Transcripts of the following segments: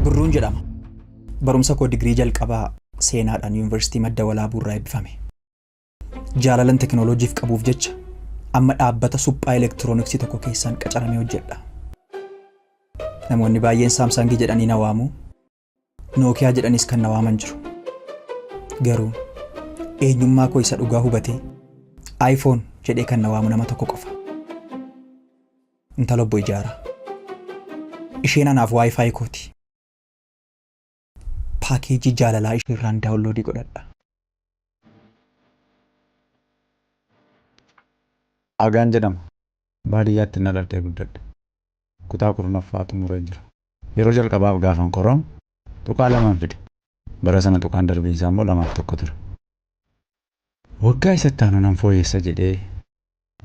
Burruun jedhama. Barumsa koo digirii jalqabaa seenaadhaan yuunivarsiitii Madda Walaabuu irraa eebbifame. Jaalalan teknooloojiif qabuuf jecha amma dhaabbata suphaa elektirooniksii tokko keessaan qacaramee hojjedha. Namoonni baay'een Saamsangii jedhanii na waamu, Nookiyaa jedhanis kan na waaman jiru. Garuu eenyummaa koo isa dhugaa hubatee iPhone jedhee kan na waamu nama tokko qofa. Intala obbo Ijaaraa. Isheen anaaf Wi-Fi kooti. Paakeejii jaalalaa isheerraan daawunloodii godhadha. Agaan jedhama. Baadiyyaatti na dhalatee guddadhe. Kutaa kurnaffaa xumuree jira. Yeroo jalqabaaf gaafan qoramu tuqaa lamaan fide. Bara sana tuqaan darbiinsaa immoo 2-1 ture. Waggaa isatti aanu nan fooyyessa jedhee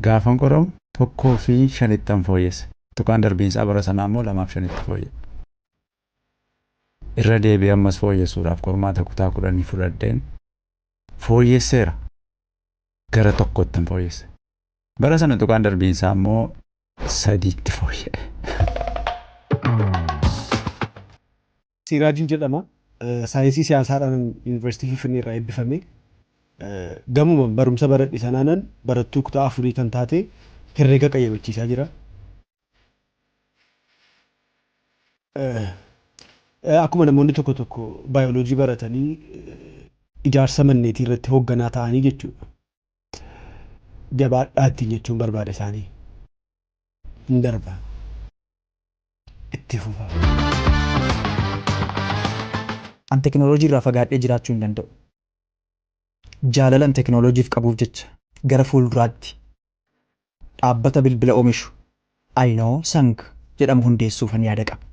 gaafan qoramu 1.5 fooyyesse. Tuqaan darbiinsaa bara sanaa immoo 2.5 fooyye. Irra deebi'ee ammas fooyyessuudhaaf qormaata kutaa 10 fudhadheen fooyyesseera. Gara 1tti fooyyesse. Bara sana tuqaan darbiinsaa immoo 3tti fooyye. Siraajin jedhama. Saayinsii siyaasaadhaan yuunivarsiitii Finfinnee irraa eebbifame. Gamuma barumsa baradhe sanaanan barattuu kutaa 4 kan taate herreega qayyabachiisaa jira. Akkuma namoonni tokko tokko baayoloojii baratanii ijaarsa manneetii irratti hoogganaa ta'anii jechuudha. Jabaadhaatti jechuun barbaada isaanii. Hin darba. Itti fufa. An teknooloojii irraa fagaadhee jiraachuu hin danda'u. Jaalalan teknooloojiif qabuuf jecha gara fuulduraatti dhaabbata bilbila oomishu iKnowSang jedhamu hundeessuufan yaada qaba.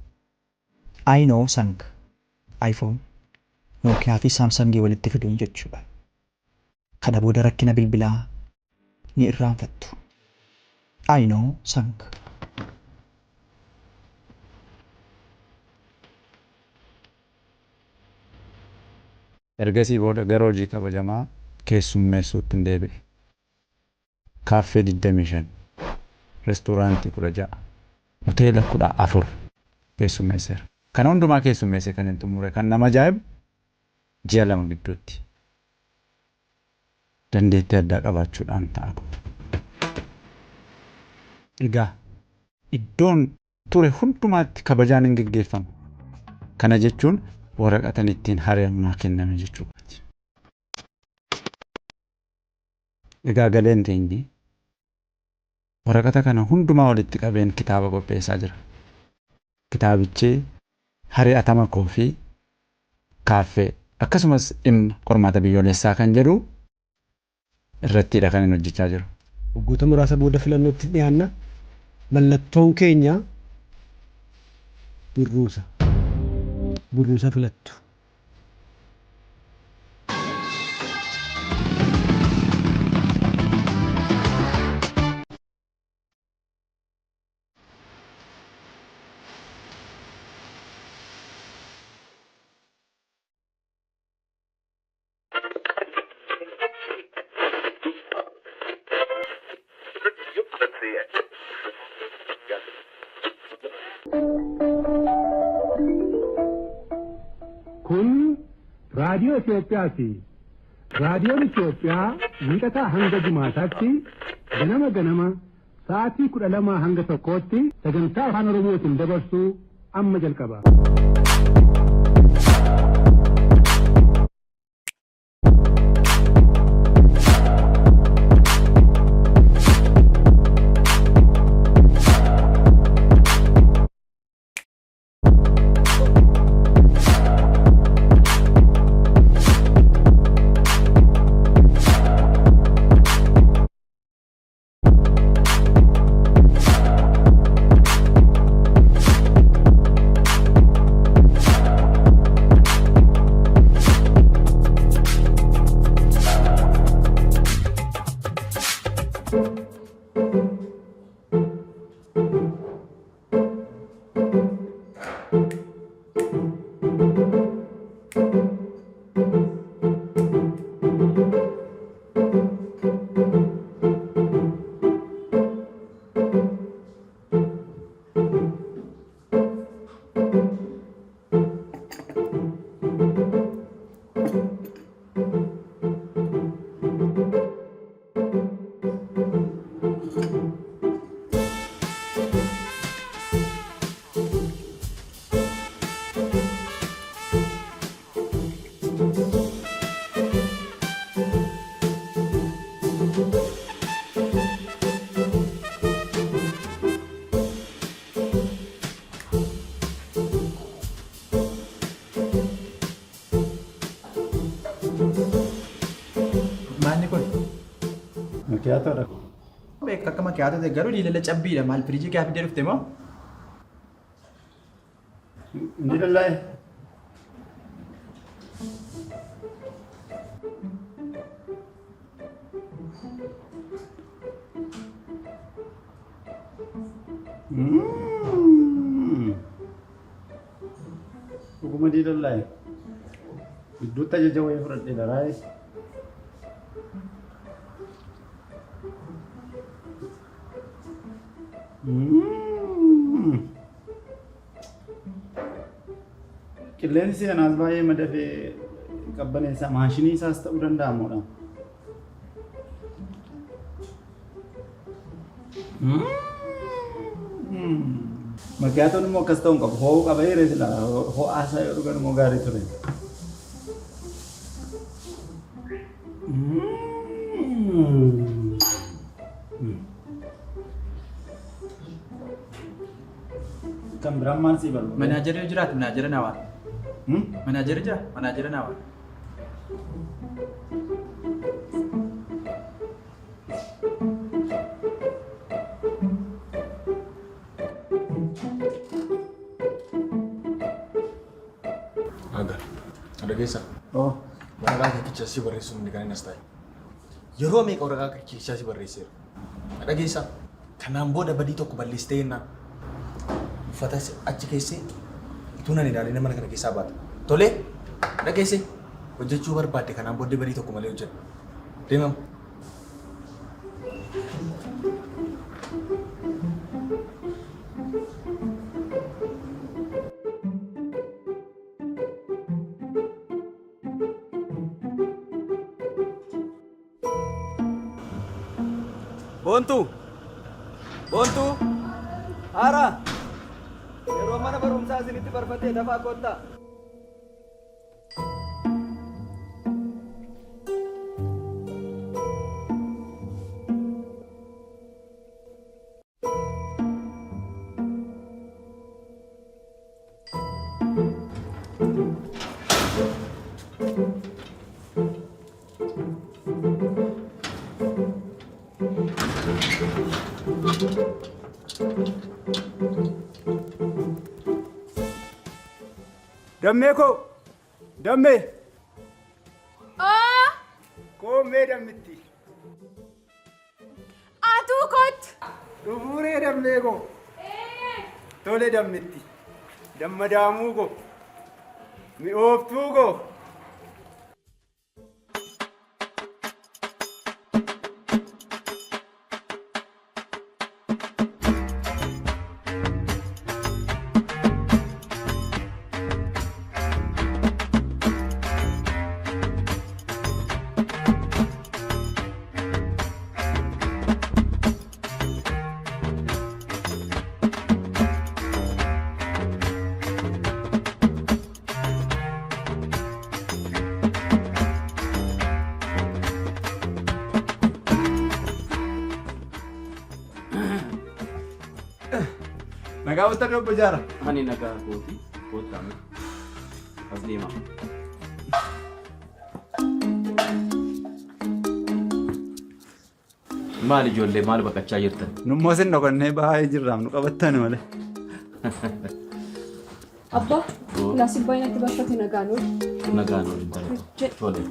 iKnowSang iPhone, Nookiyaa fi Saamsangii walitti fiduun jechuudha. Kana booda rakkina bilbilaa ni irraanfattu. iKnowSang. Ergasii booda gara hojii kabajamaa keessummeessuutti hin deebi'e. Kaaffee 25, reestooraantii 16, hoteela 14 keessummeesseera. Kana hundumaa keessummeesse kan hin xumure kan nama ajaa'ibu ji'a 2 gidduutti. Dandeettii addaa qabaachuudhaan ta'a. Egaa iddoon ture hundumaatti kabajaan hin gaggeeffamu. Kana jechuun waraqatan ittiin hariyamaa kenname jechuudha. Egaa galeen teenyee waraqata kana hundumaa walitti qabeen kitaaba qopheessaa jira. Kitaabichi hari'atama koo fi kaaffee akkasumas dhimma qormaata biyyoolessaa kan jedhu irrattidha kan inni hojjechaa jiru. Waggoota muraasa booda filannootti dhiyaanna. Mallattoon keenya burruusa. Burruusa filattu. Kun raadiyoo Itoophiyaati. Raadiyoon Itoophiyaa wiixataa hanga Jumaataatti ganama sa'aatii 12 hanga 1tti sagantaa afaan Oromootiin dabarsu amma jalqaba. Makiyaatoodha. Beeka akka makiyaatoo ta'e garuu diilalla cabbiidha. Maal firiijii gaafa iddee dhufte moo? Inni lallaa'e. Dhuguma diilallaa'e. Gidduutti ajaja wayii fudhadhee daraa'e. Qilleensi anaas baay'ee madafee qabbaneessa maashinii isaas ta'uu danda'amuudha. Makiyaatoon immoo akkas ta'uu hin qabu. Ho'uu qaba yeroo sila ho'aa isaa yoo dhugan immoo gaarii ture. Kan biraan maal sii barbaadu? Manaajarri jiraatu manaajara naawaa. Manaajara jira manaajara naawaa. Ada keessa. Oh, Waraqaa keessa si barreessuun ni kan inni as taa'e. Yeroo meeqa waraqaa keessa si barreesseera? Ada keessa. Kanaan booda badii tokko balleessitee jennaan. Uffata achi keessee utuu nan ilaalee mana kana keessaa baata. Tolee, ada keessee hojjechuu barbaadde kanaan booda badii tokko malee hojjedhu. Deemamu. Bontu, Ara, yeroo mana barumsaa isinitti barfatee dafaa kottaa. Dammee koo! Dammee! Oh! Koo mee dammitti? Atuu kot! Dhufuuree dammee koo! Tole dammitti. Dammadaamuu koo! Mi'ooftuu koo! Nagaa wanta dhabba jaara. Ani nagaa kooti, koottaame. As deema. Maal ijoollee maal baqachaa jirtan? Nummoo sin dhokannee baay'ee jirraam nu qabattan malee. Abbaa, kilaasiin baay'inatti barfate nagaan oolu. Nagaan oolu intalatu. Tole.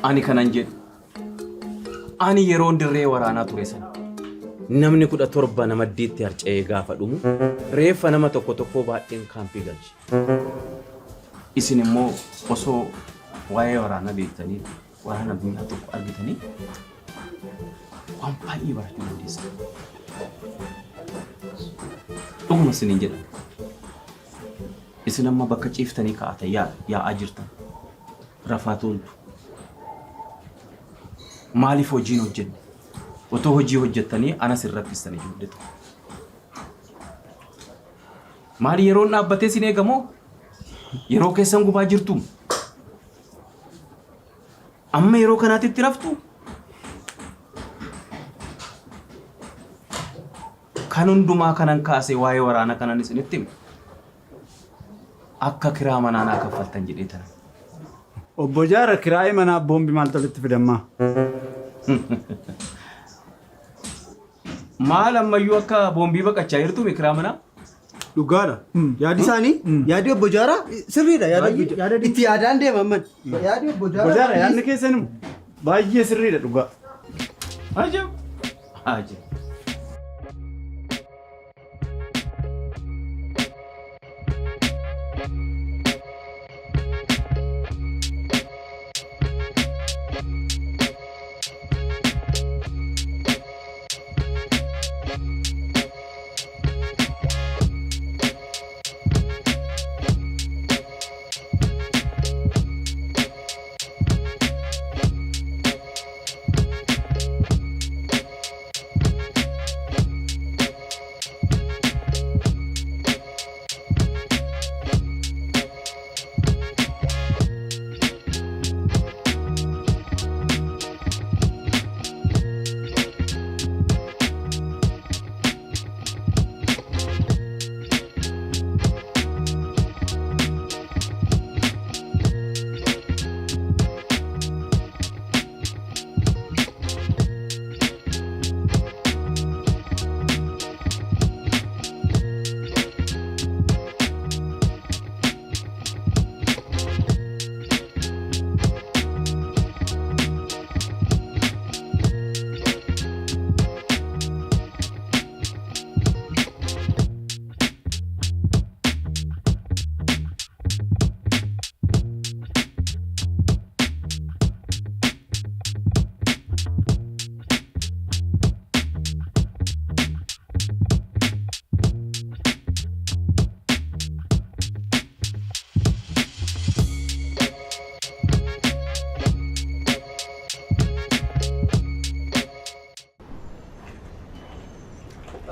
Ani kanan jedhu. Ani yeroon dirree waraanaa ture sana. Namni 17 nama diitti harca'ee gaafa dhumu reeffa nama tokko baadheen kaampii galche. Isin immoo osoo waa'ee waraanaa beektanii waraana biyyaa tokko argitanii waan baay'ee barachuu dandeessan. Dhuguma isiniin jedha. Isin amma bakka ciiftanii kaa'atan yaa'aa jirtan. Rafaa toltu. Maaliif hojiin hojjenne? Otoo hojii hojjettanii anas irraffistanii ijoolletu. Maali yeroon dhaabbatee sin eegamoo? Yeroo keessan gubaa jirtu? Amma yeroo kanaatitti raftu? Kan hundumaa kanan kaasee waa'ee waraana kanan isinitti hime. akka kiraa manaa naa kaffaltan jedhee tana. Obbo Jaara kiraayee manaa boombi maal tolitti fidammaa? Maal ammayyuu akka boombii baqachaa jirtu kiraa manaa? Dhugaadha. Yaadi isaanii yaadi obbo Jaaraa sirriidha. Yaada itti yaadaan deemaman. Yaadi obbo Jaara yaadni keessan baay'ee sirriidha dhugaa. Ajab. Ajab.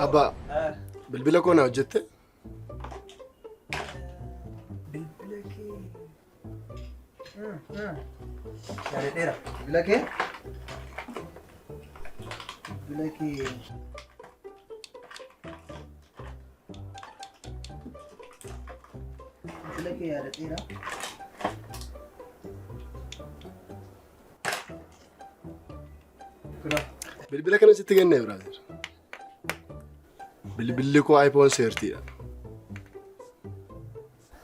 Abba, bilbila koo na hojjette? Bilbila kee. Yaadaadheera. Bilbila kee. Bilbila kee. Bilbila kee yaadaadheera. Bilbila kana sitti kennee brother. Bilbilli koo iPhone 13 dha.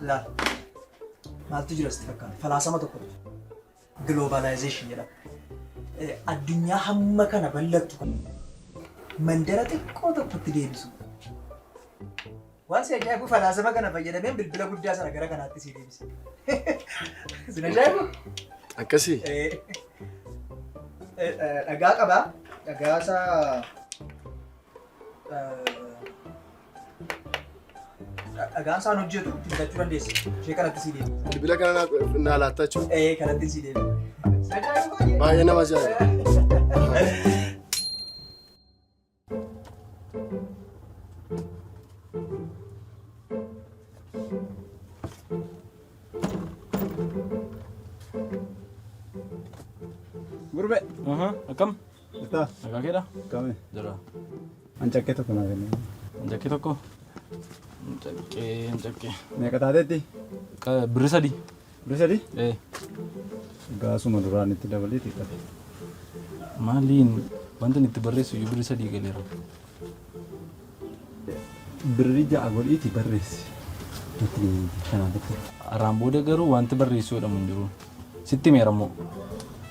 La. Maaltu jira sitti fakkaata? Falaasama tokko. Globalization jedhama. Addunyaa hamma kana bal'attu mandara xiqqoo tokkotti deebisu. Waan si ajaa'ibu falaasama kana fayyadameen bilbila guddaa sana gara kanaatti si deebise. Sin ajaa'ibu? Akkasii? Dhagaa qabaa. Dhagaa isaa dhagaan isaan hojjetu itti bitachuu dandeessa. Ishee kanatti si deebiin. Bilbila kana naa laattaa jechuudha? Kanatti si deebiin. Baay'ee nama ajaa'iba. Gurbe. Akkam? Itaa. Nagaa keedha? Kame. Jira. Ancakkee tokko naa kennu. Ancakkee tokko? Ancakkee. Meeqa taateetti? Birri sadii. Birri sadii? Gaasuma duraan itti dabalee xiqqate. Maaliin wanta itti barreessu iyyuu birri sadii galeera. Birri ja'a godhiiti barreessi. Araan booda garuu wanti barreessuu jedhamu hin jiru. Sitti meerammoo.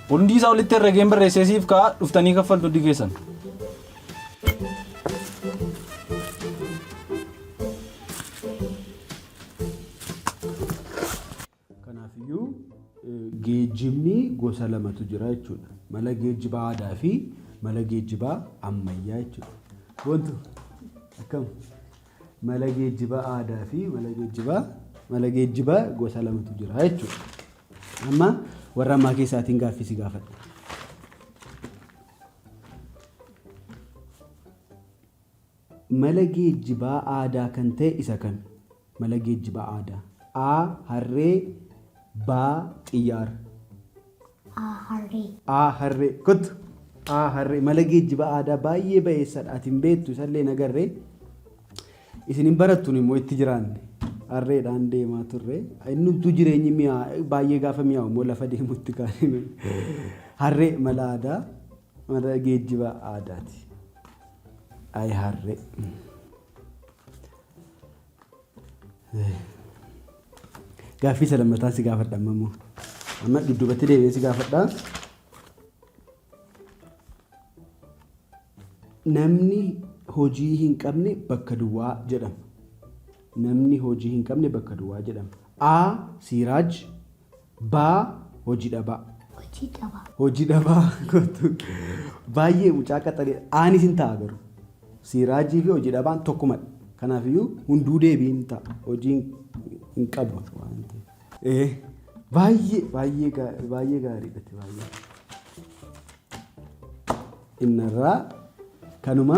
Hundi isaa walitti herregeen barreessee siif ka'a dhuftanii kaffaltu hundi keessan. Kanaafiyyuu geejjibni gosa lamatu jira jechuudha. Mala geejjibaa aadaa fi mala geejjibaa ammayyaa jechuudha. Wantu akkam mala geejjibaa aadaa fi mala geejjibaa gosa lamatu jira jechuudha. Amma warra ammaa keessaatiin gaaffii si gaafadha. Mala geejjibaa aadaa kan ta'e isa kami? Mala geejjibaa aadaa. A harree, B xiyyaara. A harree. Kottu. A harree. Mala geejjibaa aadaa baay'ee bayeessadha. Ati hin beektu isallee nagarree. Isin hin barattuun immoo itti jiraanne. harreedhaan deemaa turre. Inni utuu jireenyi baay'ee gaafa mi'aawu immoo lafa deemutti kaane. Harree mala aadaa mala geejjiba aadaati. Ay harree. Gaaffii isa lammataa si gaafadha ammoo. Amma dudduubatti deebi'ee si gaafadha. Namni hojii hin qabne bakka duwwaa jedhama. Namni hojii hin qabne bakka duwwaa jedhama. A. Siiraaj. B. Hojii dhabaa. Hojii dhabaa. Baay'ee mucaa qaxalee. Aanis hin ta'a garuu. Siiraajii fi hojii dhabaan tokkumadha. Kanaafiyyuu hunduu deebiin ta'a. Hojii hin qabu. Baay'ee gaariidha. Innarraa kanuma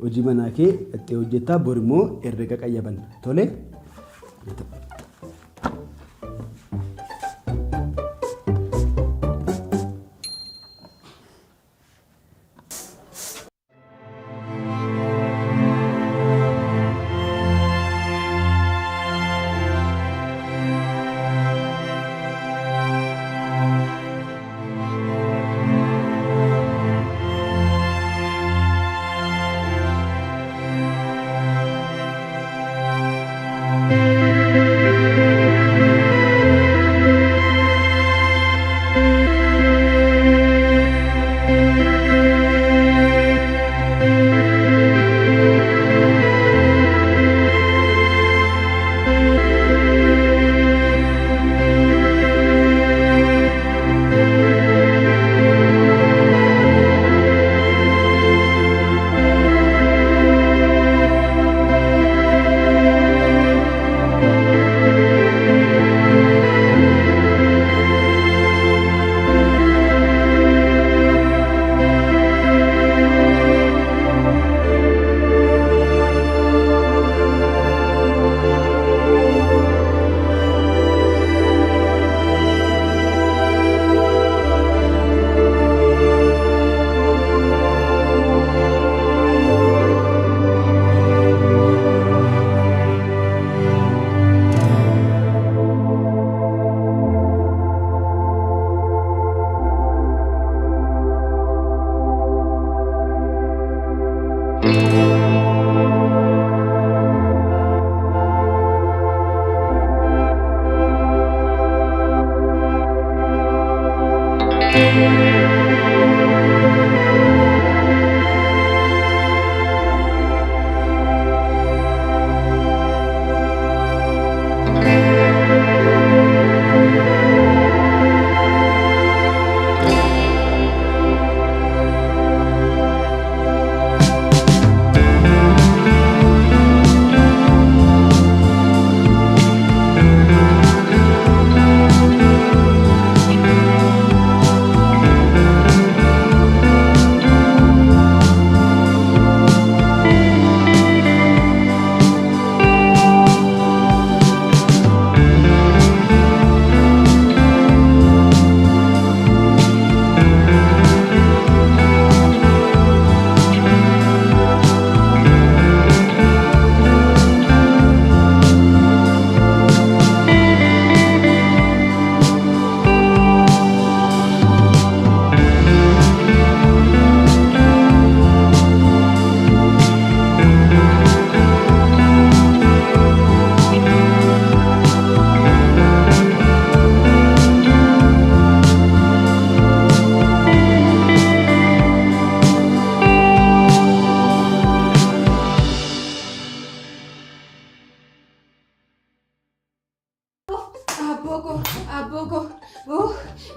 hojii manaa kee itti hojjettaa bor immoo herrega qayyaban. Tole?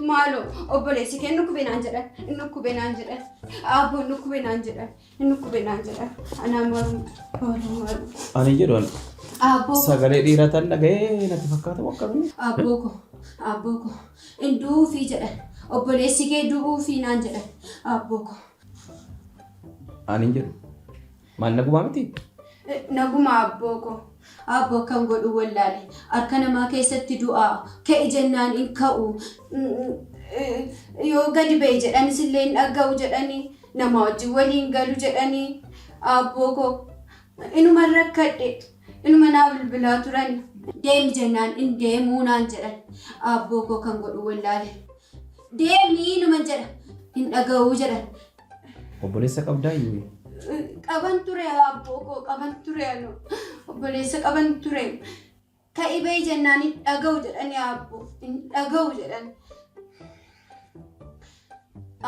Maalo obboleessi kee nukkubee naan jedhan nukkubee naan jedhan abboon nukkubee naan jedhan nukkubee naan jedhan anaa malu. Ani jedhu Abboo sagalee dhiiraa tan dhaga'ee natti fakkaata wakkabni. Abboo ko induufii jedhan obboleessi kee du'uufii naan jedhan abboo ko. Ani jedhu maal naguma miti? Naguma abboo ko. Abboo kan godhu wallaale harka namaa keessatti du'aa ka'e jennaan hin ka'u yoo gadi ba'e jedhanis illee hin dhaga'u jedhanii nama wajjin waliin galu jedhanii abboo ko Inuma rakkadhe. Inuma naa bilbilaa turan. Deemi jennaan in deemuu naan jedhan. Aabboo koo kan godhu wallaale. Deemii inuma jedha. In dhaga'uu jedhan. Obboleessa qabdaa iyyuu. Qaban ture aabboo koo qaban ture ano. Obboleessa qaban ture. Ka'ibee jennaan in dhaga'u jedhani aabboo. In dhaga'u jedhan.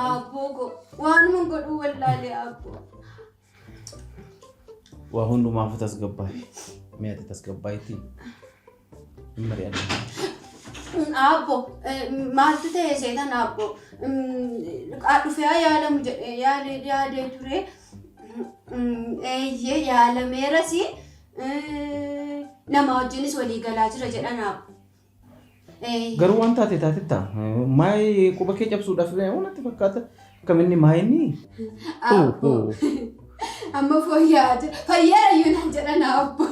Aabboo koo waanuma godhu wallaale aabboo. Waa hundumaaf tasgabbaa'e. Mi'aati tasgabbaa'etti. Hin mari'anne. Aabboo maaltu ta'e seetan aabboo. Dhufee yaalamu jedhee yaadee ture. Eeyyee yaalameeras nama wajjinis walii galaa jira jedhan aabboo. Garuu waan taate taatetta. Maayii quba kee cabsuudhaaf natti fakkaata. Akkamitti maayinni? Aabboo. Amma fooyya'aa jira. Fayyaara iyyuu naan jedhan aabboo.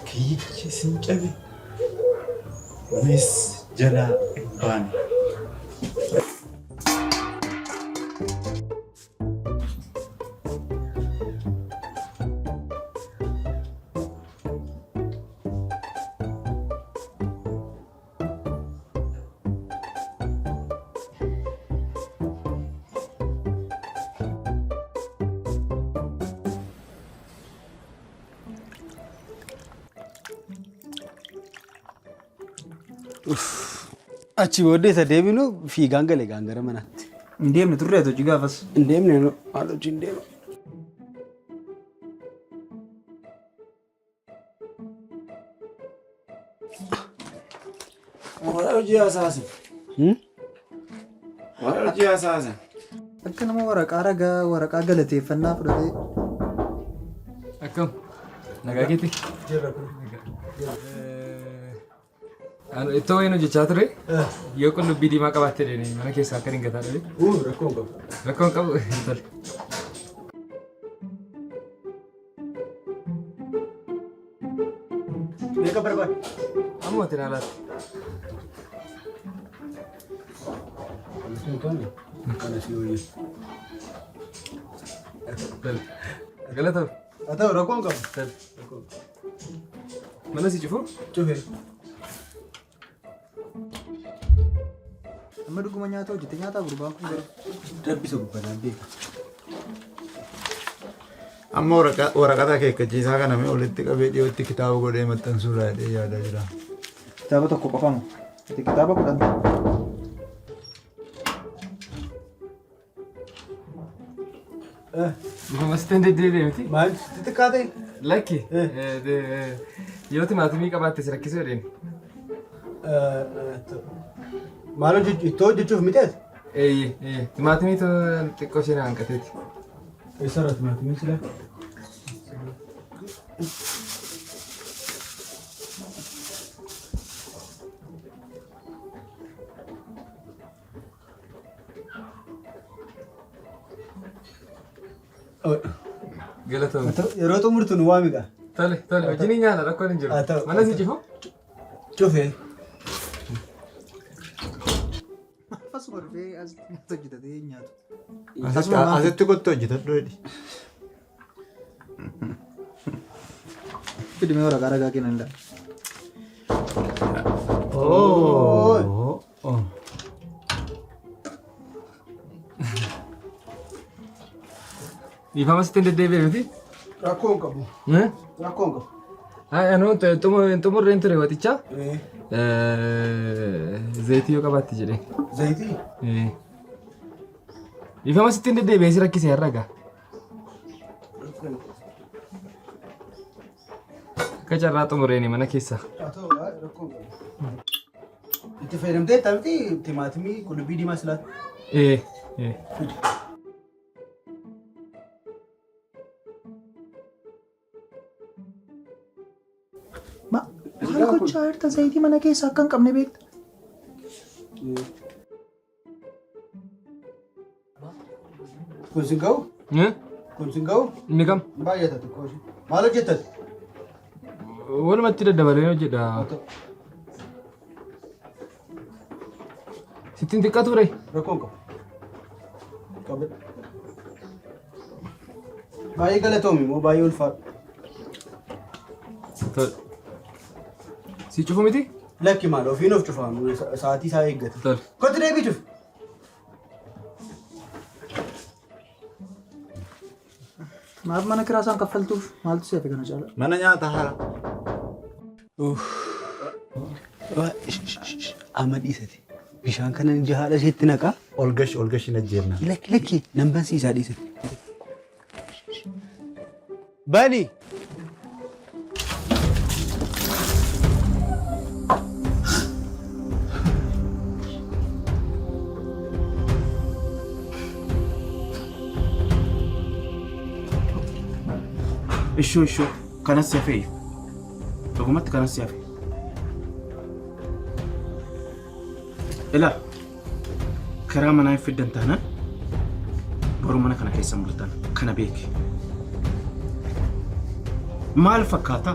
Kiyyichi sin cabe. Kunis jalaa hin baane. Achi booddee isa deebinu fiigaan galee gaangara manaatti. Hin deemne turreetu hojii gaafas. Hin deemne haala hojii hin deemu. Maal hojii haasaasan? Maal hojii haasaasan? Akka nama waraqaa galateeffannaa fudhatee. Akkam nagaa keetti? Ittoo wayiin hojjechaa ture yoo qullubbii diimaa qabaattee deemee mana keessaa akka hin gataa dhabe. Rakkoon qabu. Rakkoon qabu tole. Meeqa barbaade? Ammoo ati naalaatti. Galata. Haa ta'u rakkoon qabu. Mana si cufu? Cufee. Amma dhuguma nyaata hojjete nyaataa gurbaan kun garuu. Dabbisa gubbanaan beeka. Amma waraqata akeekkachiisaa kana mee walitti qabee dhiyootti kitaaba godhee maxxansuudha jedhee yaadaa jira. Kitaaba tokko qofamu. Ati kitaaba kudhan. Bifa masteen deddeebi'e miti? Maal xixiqqaa ta'e? Lakki yoo timaatimii qabaatte si rakkisuu jedheen. Maal ittoo hojjechuuf miteeti? Timaatimii xiqqoo isheen hanqateeti. Eessarra timaatimii sila? Galatoomne. Yeroo xumurtu nu waamiidha. Tole wajjin nyaata rakkoon hin jiru. Mana si cufu? Cufee. Asuma dhufee asitti hojjetatee nyaatu. Asitti kottu hojjetadhu jedhi. Fidimee waraqaa ragaa kennan dha. Dhiifama sitti deddeebi'e miti? Rakkoon qabu. Rakkoon qabu. Anuu xumurreen ture waxicha zayitii yoo qabaatti jedhee. Zayitii? Dhiifama sitti deddeebi'e si rakkise herragaa. Akka carraa xumurreeni mana keessa. Rakkoon qabu. Itti fayyadamtee taphti timaatimii qullubbii diimaa silaatu. Maal gochaa jirta zayitii mana keessa akka hin qabne beekta? Kun sin ga'u? Kun sin ga'u? Inni kam? Baay'ata xiqqoo ishee. Maal hojjettati? Walumatti daddabalee hojjedha. Sittiin xiqqaatu ture. Rakkoon qabu. Baay'ee galatoomi moo baay'ee ulfaadhu. Tole. Si cufu miti? Lakki maal ofiin of cufaamu sa'aatii isaa eeggata. Tole. Kotti deebii cufu. Maaf mana kiraa isaan kaffaltuuf maaltu si'ate kana caala? Mana nyaata haala. Amma dhiisate. Bishaan kana jahaadha isheetti naqaa. Olgash hin ajjeefna. Lakki nan bansiisaa dhiisate. Bani. Ishoo kanas si hafee dhugumatti kanas si hafe. Ilaa karaa manaa hin fiddan taanaan boru mana kana keessa mul'atan kana beeki. Maal fakkaata?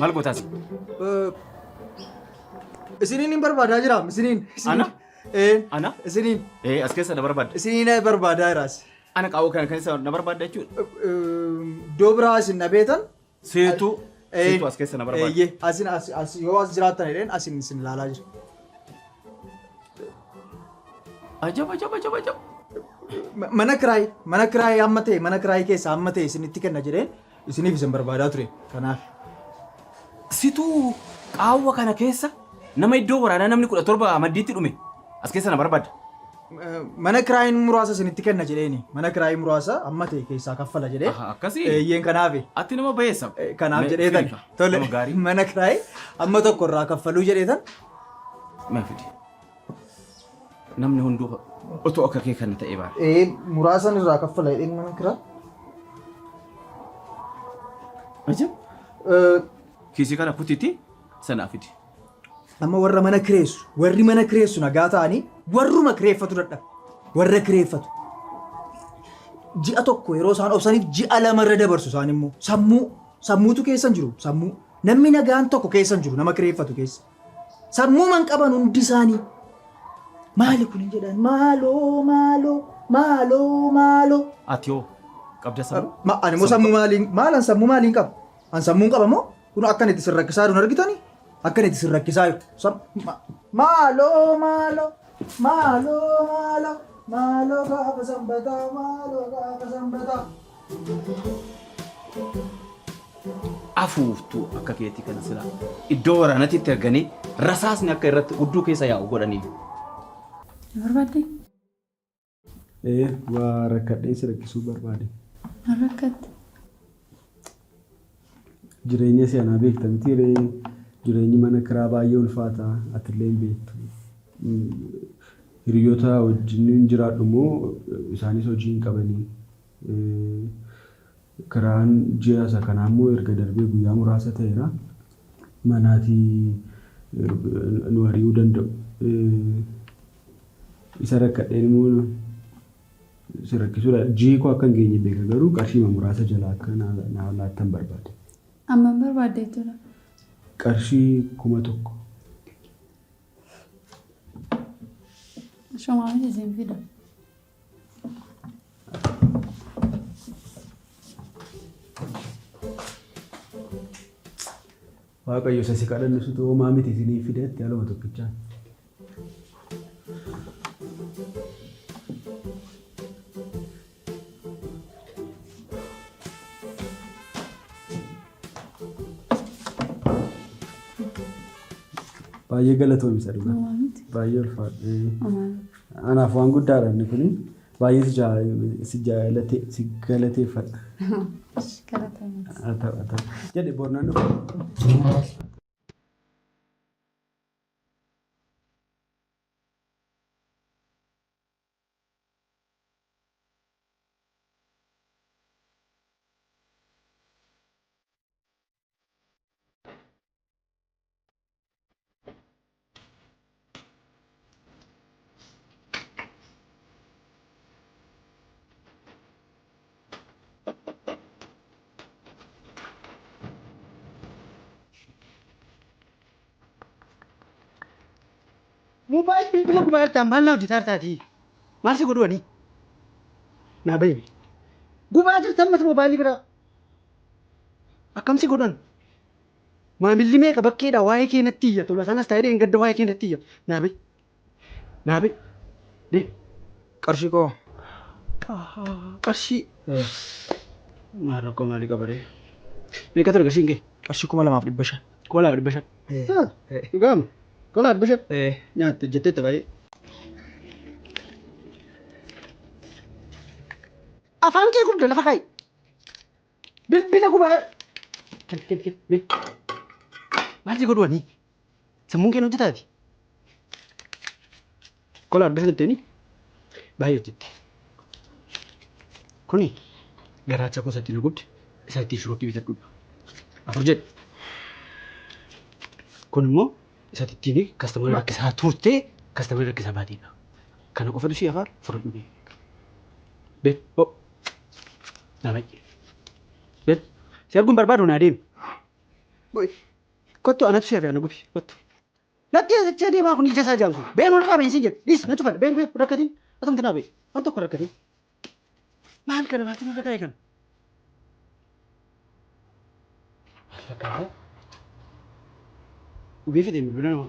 Maal gootaas? Isiniin hin barbaadaa jira isiniin. Ana? Ana? Isiniin. As keessa na barbaadda. Isiniin barbaadaa jiraas. Ana qaawwa kana keessa na barbaadda jechuudha. Iddoo biraa isin na beetan. Seetu as keessa na barbaadda. Asin yoo as jiraattan jedheen asin isin ilaalaa jira. Ajab. Mana kiraay amma ta'e mana kiraay keessa amma ta'e isinitti kenna jedheen isiniif isin barbaadaa ture kanaaf. Situu qaawwa kana keessa nama iddoo waraanaa namni 17 maddiitti dhume as keessa na barbaadda. Mana kiraayin muraasa isinitti kenna jedheeni mana kiraayi muraasa amma ta'e keessaa kaffala jedhee. Akkasii. Eeyyeen kanaaf. Ati nama bayeessa. Kanaaf jedheetan. Tole mana kiraayi amma tokko irraa kaffaluu jedheetan. Maafidi. Namni hunduu Otoo akka kee kana ta'e baala. Muraasan irraa kaffala hidhiin mana kiraa. Ajab. Kiisii kana kutiitii sanaa fidi. Amma warra mana kireessu nagaa ta'anii warruma kireeffatu dadhabe. Warra kireeffatu. Ji'a tokko yeroo isaan obsaniif ji'a lamarra dabarsu isaan immoo sammuutu keessan jiru sammuu. Namni nagaan tokko keessan jiru nama kireeffatu keessa. Sammuu man qaban hundi isaanii. Maali kun hin jedhan maaloo. Ati hoo qabda sammuu? Ani immoo sammuu maaliin qaba? An sammuun qaba moo? Kun akkan itti sin rakkisaa jiru argitanii? Akkan itti sin rakkisaa jiru. Maaloo gaafa sanbataa. Afuuftuu akka keetii kana silaa iddoo waraanaatti itti arganii rasaasni akka irratti hudduu keessa yaa'u godhanii. Barbaadde? Waa rakkadhee si rakkisuu barbaade. Rakkatte? Jireenya si'anaa beekta miti jireenyi mana kiraa baay'ee ulfaataa atillee hin beektu. Hiriyoota wajjin jiraadhu immoo isaanis hojii hin qabanii. Kiraan ji'a isa kanaa immoo erga darbee guyyaa muraasa ta'eera. Manaatii nu ari'uu danda'u. Isa rakkadheen immoo si rakkisuudha. Ji'i koo akka hin geenye beeka garuu qarshiima muraasa jalaa akka naa laattan barbaade. Amma barbaadde tura. Qarshii 1,000. Shomaalee isin fida. Waaqayyo isa si kadhannu ta'uu maamiti isinii fideetti haaluma tokkichaan. Baay'ee galatoomi isa dhugaa. Baay'ee ulfaadhe. Anaaf waan guddaadha inni kuni. Baay'ee si galateeffadha. Jedhe boornaan dhufu. Mobaayilii bila gubaartaan maal naa hojjetaa taati? Maal si godhuwani? Naa bayyame. Gubaa jirtan mata mobaayilii biraa. Akkam si godhan? Maamilli meeqa bakkeedha waa'ee kee natti iyya. Tola sanas taa'ee hin gadda waa'ee kee natti iyya. Naa bayyi. Naa bayyi. Deem. Qarshii koo. Qarshii. Maal rakkoo maalii qabaree? Meeqa ture qarshiin kee? Qarshii 2,500. 2,500. Dhugaama. 2,500. Nyaatte jetteetta baay'ee. Afaan kee guddaa lafa kaa'i. Bilbila gubaa. Kenn. Maal si godhuwanii? Sammuun kee hojjetaati. 2,500 jetteeni baay'ee hojjette. Kuni garaacha kosatti na gubde isa ittiin shurooppii bitadhuudha. Afur jedhe. Kun immoo isa ittiin kastamara rakkisaa turtee kastamara rakkisaa baatiidha. Kana qofa ishee afaan fudhadhu. Bet oh nama bet si arguun barbaadu naa deemi. Kottu anatu si hafe ana gubi kottu. Natti asicha deemaa kun ija isaa jaamsu. Beenuu irraa beensi jedhu. Dhiis na cufadha. Been rakkatiin asamti naa bee. Waan tokko rakkatiin. Maal kana maatiin irra kaa'e kana? Ubii fide bilbila nama.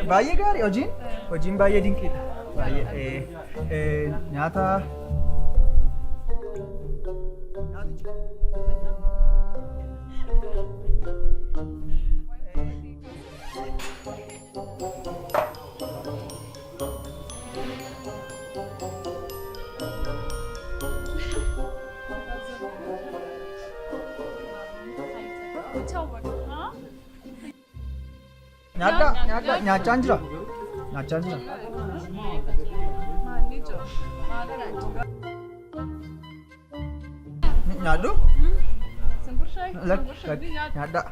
Baay'ee gaarii hojiin baay'ee dinqiidha. Baay'ee nyaata. nyaachaan jira. Nyaachaan jira. Nyaadhu? Nyaadha.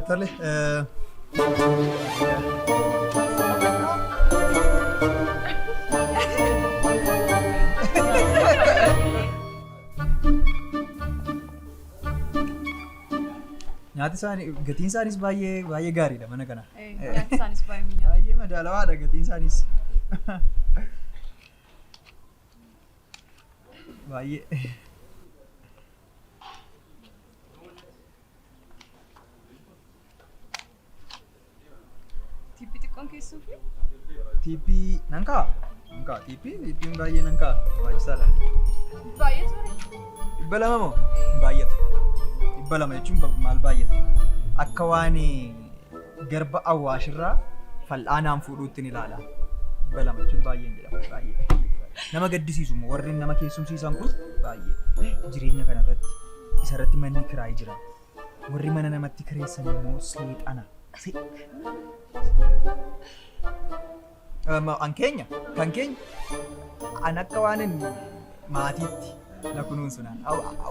Tole. Nyaati isaanii gatiin isaanis baay'ee gaariidha mana kana. Nyaati isaanis baay'ee mi'aawa. Baay'ee madaalawaadha gatiin isaanis. Baay'ee. Tiippii xiqqoon keessuufi? Tiippii nan ka'a. Tiippiin baay'ee nan ka'a. Barbaachisaadha. Baay'ee ture. 200 moo? Baay'ata. 200 jechuun maal baay'ata? Akka waan garba awwaashirraa fal'aanaan fuudhuutti ni ilaala. 200 jechuun baay'een jedhama. Baay'ee. Nama gaddisiisu immoo warri nama keessumsiisan kun baay'ee jireenya kanarratti isarratti manni kiraayii jira. Warri mana namatti kireessan immoo seexana. Kan keenya an akka waan maatiitti na kunuunsunaan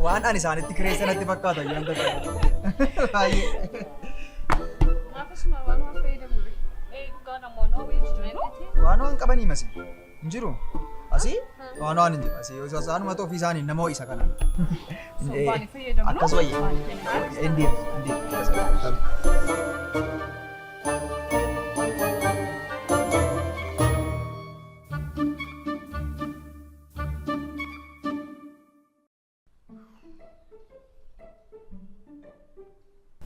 waan ani isaanitti kireessanatti fakkaata yoon ta'e baay'ee. Akkasuma waan waan fayyadamudha. Dhugaa namoonni hawwii jiru. Waan waan qabanii masi hin jiru. Asii waan waan hin jiru. Asii isaanuma ofii isaanii nama isa kana. Akkas wayya. Indeed.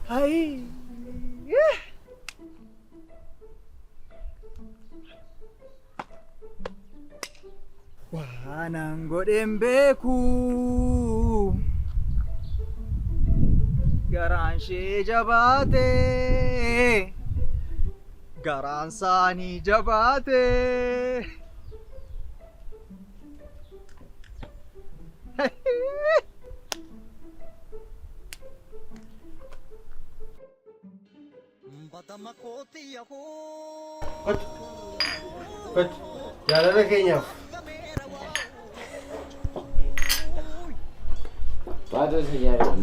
Hai. Waanan godhen beeku garaan ishee jabaate garaan isaanii jabaate. Jaalala keenyaaf. Baada sejarah.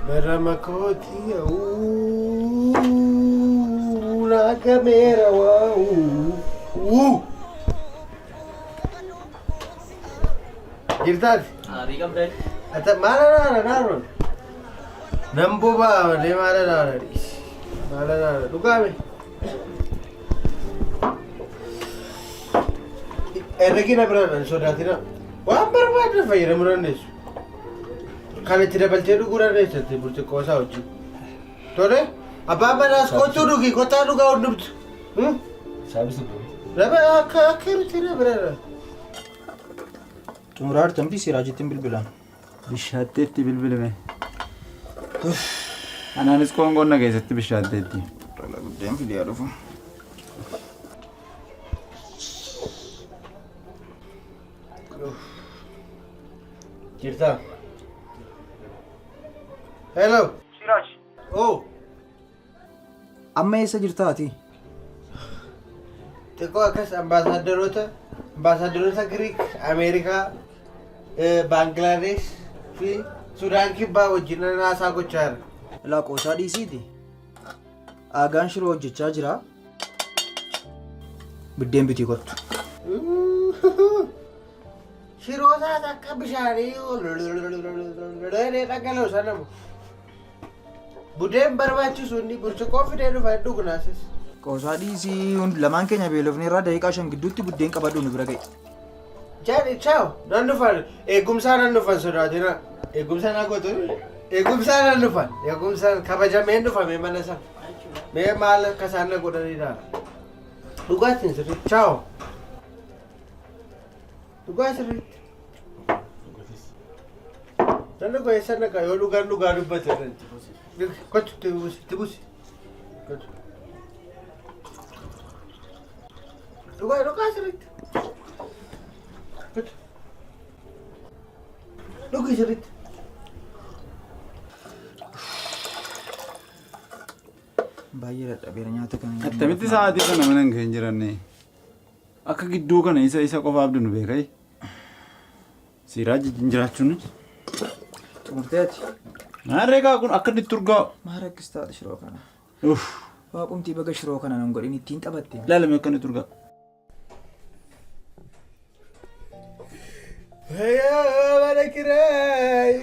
Beramakoti nakamera Girtat. Riga bread. Ata mana Nampu ba de mana Dukame. Erregina brana sodatina. Waan barbaadde fayyadamu dandeessu. Kan itti dabaltee dhuguu dandeessatti burcuqqoo isaa wajjin. Tole abbaan manaas kottuu dhugi kottaa dhugaa hundumtu. Raba akkamitti dabreera. Xumuraar tambii siraajittiin bilbilaan. Bishaatteetti bilbilame. Anaanis qoonqoon na keessatti bishaatteetti. Tola guddeen fidiyaa dhufu. Jirta. Hello. Siraaj. Oh. Amma eessa jirtaati? Xiqqoo akkas ambaasaaddaroota Giriik, Ameerikaa, Baangilaadesh fi Sudaan kibbaa wajjin haasaa gochaa jira. Laaqoosaa dhiisiiti. Aagaan shiroo hojjechaa jira. Biddeen bitii kottu. Shiroo isaas akka bishaanii dhangala'u sanamu. Buddeen barbaachisu inni burcuqqoo fidee dhufa hedduu kunaasis. Qoosaa dhiisii lamaan keenya beelofnee irraa daqiiqaa 5 gidduutti buddeen qabadhu nu bira ga'e. Jaani chaaw nan dhufan eegumsaa nan dhufan sodaatina eegumsaa naa gootu eegumsaa nan dhufan eegumsaan kabajameen dhufame mana sana mee maal akka isaan na godhanii daala dhugaatiin sirrii chaaw dhugaa sirriitti nan dhugaa eessa naqa yoo dhugaa dubbate kochu tibusi dhugaa sirriitti Look at it. Baay'ee dadhabeera nyaata kana. Attamitti sa'aatii kana mana hin jiranne akka gidduu kana isa qofa abdu nu beekai. Siiraa jiraachuun. Xumurteeti. Maarreegaa kun akka itti turgaa. Maal rakkistaadha shiroo kana. Waaqumtii baga shiroo kana nan godhin ittiin taphatte. Laalame akka inni turgaa. Mana kirai.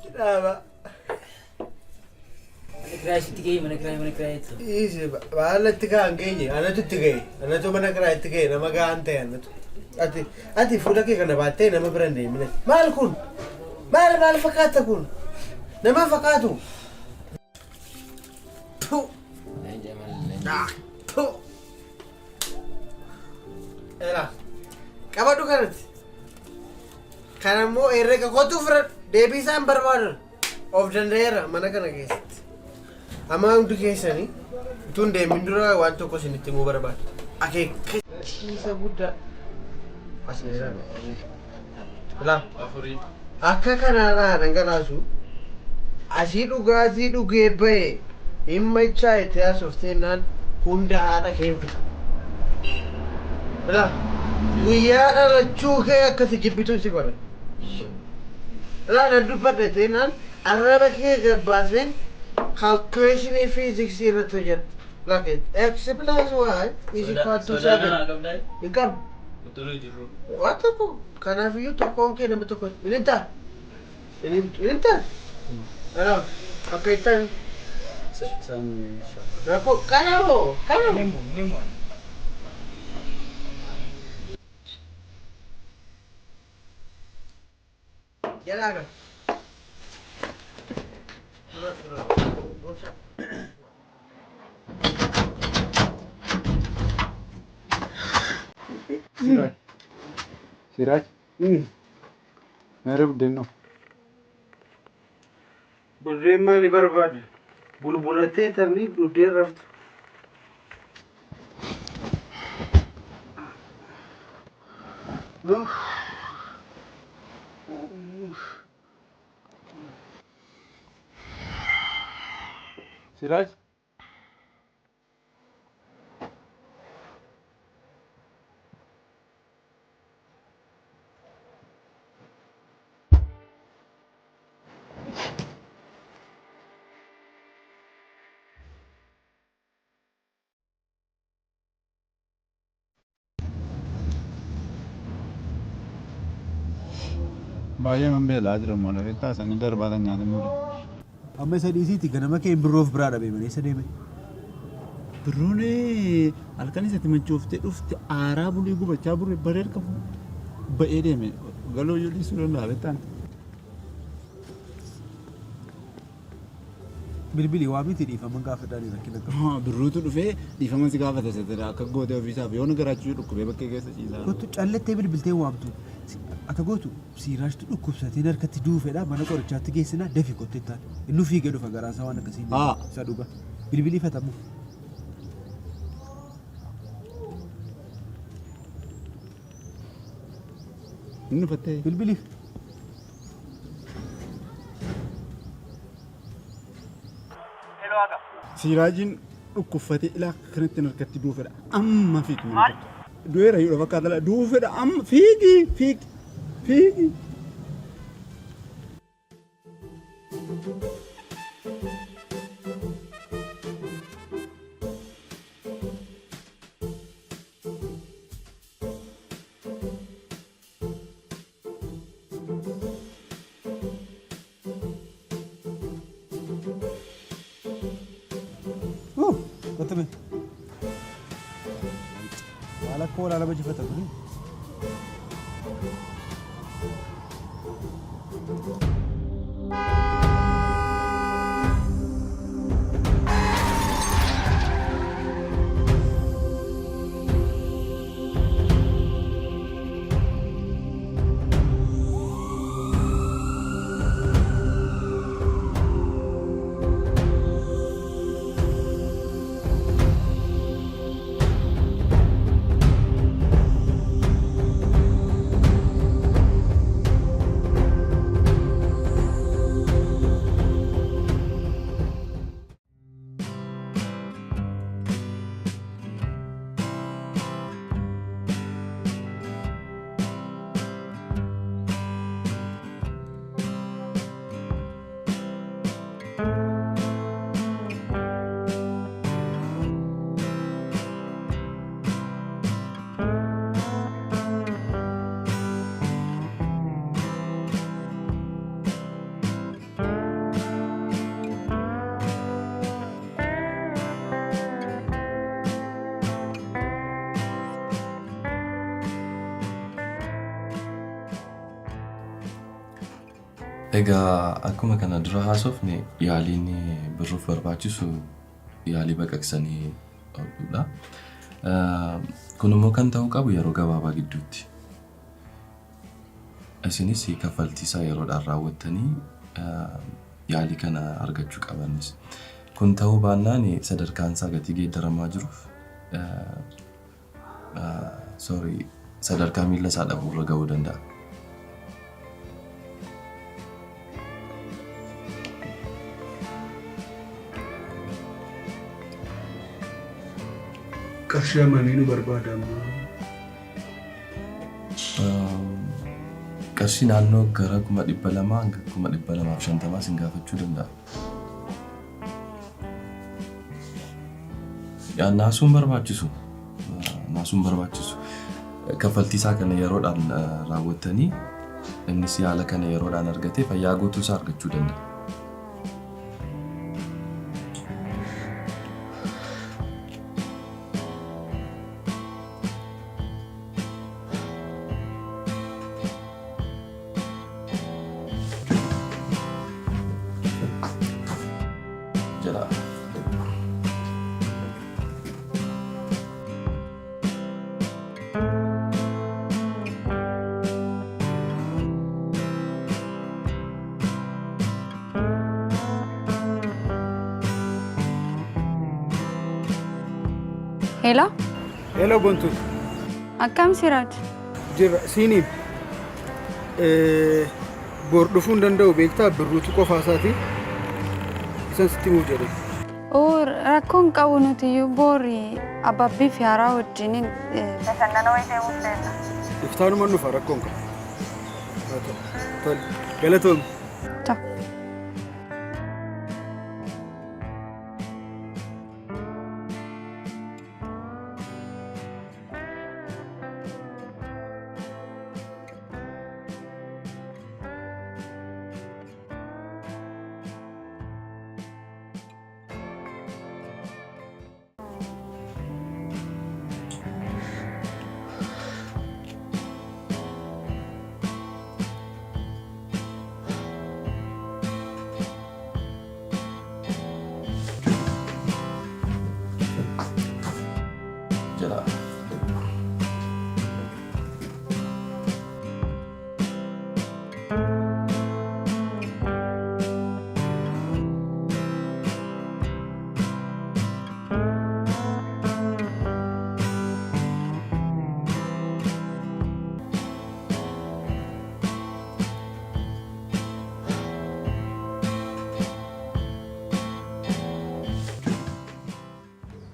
Kenapa? Mana kirai sitti gahee mana kirai itu. Isi baala itti gahan geenye anatu itti gahe anatu mana kiraa itti gahe nama gahan ta'e anatu. Ati fuula kee kana baattee nama bira hin deemine. Maal kun? Maal fakkaata kun? Nama fakkaatu. Ela, qabadhu kanatti. Kan ammoo herrega kootu fira deebii isaan barbaadan of danda'eera mana kana keessatti. Amma hundi keessanii utuu hin deemin dura waan tokko isinitti himuu barbaadu. Akeekkachiisa guddaa. Asirraa. Ela. Akka kanaadhaa dhangalaasu asii dhugaatii dhugee bahe dhimma ichaa itti haasofteenaan hunda haadha keessa. Ela. Guyyaa dhalachuu kee akkasi jibbitu si godha. Ela na dubbadhe teenaan arraba kee gabbaaseen calculationii fiiziksii irratti hojjedha. Like X plus Y is equal to 7. Ikam. Waan tokko kanaafiyyuu tokkoon kee nama tokko ilintaa. Ilintaa. Ela akka ittaan. Rakkoo kanaafoo kanaafoo. Nimbo. Jalaga. Siraj. Mere buddeen no. Buddeen maali barbaadu? Bulbulatee taphni buddeen raftu. Siraj. Baay'ee man beelaa jira mola reettaa isaanii darbaatan nyaatamuudha. Amma isa dhiisiiti ganama kee birroof biraa dhabe malee isa deeme. Birroon halkan isatti machooftee dhufte aaraa bulii gubachaa burre bareed qabu ba'ee deeme galoo yoo dhiisuu danda'a beektaan. Bilbili waa miti dhiifama gaafadhaan rakkina qabu. Birruutu dhufee dhiifama si gaafate seetera akka gootee ofiisaaf yoo nagaraachuu dhukkubee bakkee keessa ciisaa. Kottu callettee bilbiltee waamtu. Akka gootu siiraashtu dhukkubsatee harkatti duufedha mana qorichaatti geessinaa dafi qottee taate. Inni fiigee dhufa garaasaa waan akkasii isa dhuga. Bilbilii fatamu. Inni fattee. Bilbiliif. Siiraajiin dhukkubfatee ilaa kanatti harkatti duufedha. Amma fiigi. Du'eera yoo fakkaata duufedha amma fiigi. Kotame. Wala ko wala ba jifata ko? Egaa akkuma kana dura haasofne yaaliin birruuf barbaachisu yaalii baqaqsanii hodhuudha. Kun immoo kan ta'uu qabu yeroo gabaabaa gidduutti. Isinis kaffaltiisaa yeroodhaan raawwattanii yaalii kana argachuu qabanis. Kun ta'uu baannaan sadarkaan isaa gatii geeddaramaa jiruuf sadarkaa miila isaa dhabuurra ga'uu danda'a. Qarshii amananii nu barbaadamu. Qarshii naannoo gara 200 hanga 250 sin gaafachuu danda'a. Naasuun barbaachisu. Kaffaltiisaa kana yeroodhaan raawwattanii innis yaala kana yeroodhaan argatee fayyaa guutuu isaa argachuu danda'a. Hello? Hello Bontu. Akkam Siraaj? Jira siiniif bor dhufuun danda'u beektaa birruutu qofaa isaati. Isan sitti himuuf jedhe. Rakkoon qabu nutiyyuu boori abbabbii fi haaraa wajjiniin bashannana wayii deemuuf deemna. Iftaanuma dhufa rakkoon qabu. Tole galatoomne.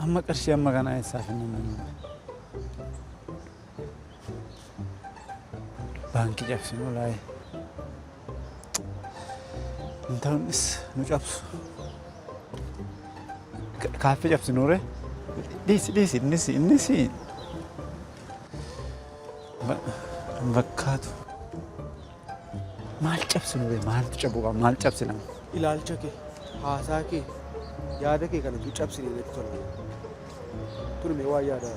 Amma qarshii amma kana eessaa finna baankii cabsinu laayee intaa'uunis nu cabsu kaaffee cabsinuure dhiisi innis bakkaatu maal cabsinuure maaltu cabu qaba maal cabsinama Ilaalcha kee haasaa kee yaada kee kana tu cabsine natti tola. Turme waa yaada.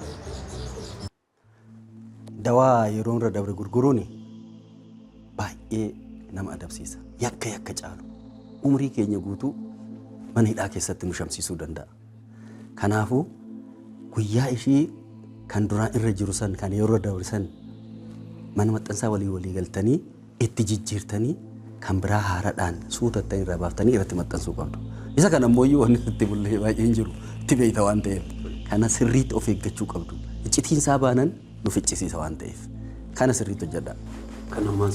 Dawaa yeroo irra dabre gurguruun baay'ee nama adabsiisa. Yakka caalu. Umrii keenya guutuu mana hidhaa keessatti nu shamsiisuu danda'a. Kanaafuu guyyaa ishii kan duraan irra jiru san kan yeroo dabre san mana maxxansaa walii galtanii itti jijjiirtanii kan biraa haaraadhaan suutattanii irraa baaftanii irratti maxxansuu qabdu. Isa kana ammoo wanni itti bullee baay'een jiru itti beeyta waan ta'eef kana sirriitti of eeggachuu qabdu. Iccitiin isaa baanan nu ficcisiisa waan ta'eef kana sirriitti hojjedha. Kana maan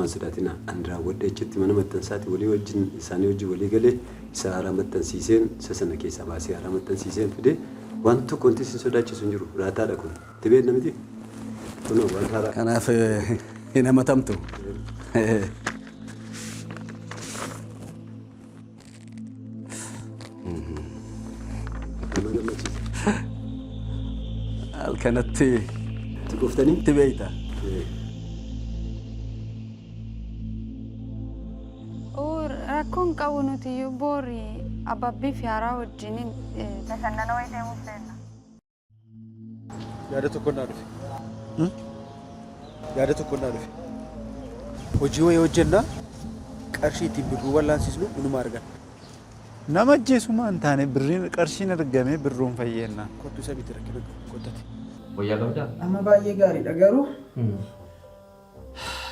sodaatina andiraa wadda jechutti mana maxxansaati walii wajjin isaanii wajjin walii galee isa haaraa maxxansiiseen isa sana keessaa baasee haaraa maxxansiiseen fidee waan tokko wanti isin sodaachisu hin jiru raataadha kun tibeen namiti kunoo waan haaraa. Kanaaf hin hamatamtu. Halkanatti itti kuftanii itti beeyta. Rakkoon qabu nuti iyyuu boori abbabbii fi haaraa wajjiniin bashannana wayii deemuuf deemna. Yaada tokko naa dhufe. Hojii wayii hojjennaa qarshii ittiin birruu wallaansiisnu inuma argan. Nama ajjeesuma hin taane birriin qarshiin argame birruun fayyeenna. Kottu isa biti rakkina qottati. Wayyaa qabdaa? Amma baay'ee gaariidha garuu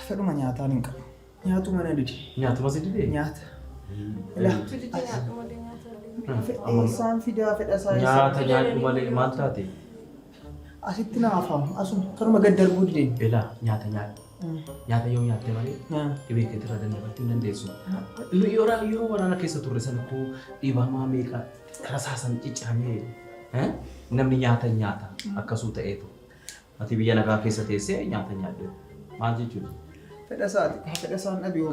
fedhuma nyaataan hin qabu. Nyaatu mana didi. Nyaatuma si didee? Nyaata. Isaan fidaa fedha isaa nyaata nyaadhu malee maal taate? Asitti naafamu asuma karuma gad darbuu dideen. Ilaa nyaata nyaadhu. Nyaata yoo nyaatte malee dhibee keetti irra dandamatti hin dandeessu. Yeroo waraana keessa turre sana koo dhiibamaa meeqa rasaasan cicciramee namni nyaata akkasuu ta'eetu. Ati biyya nagaa keessa teessee nyaata nyaadhu. Maal jechuudha? Fedha isaan dhabii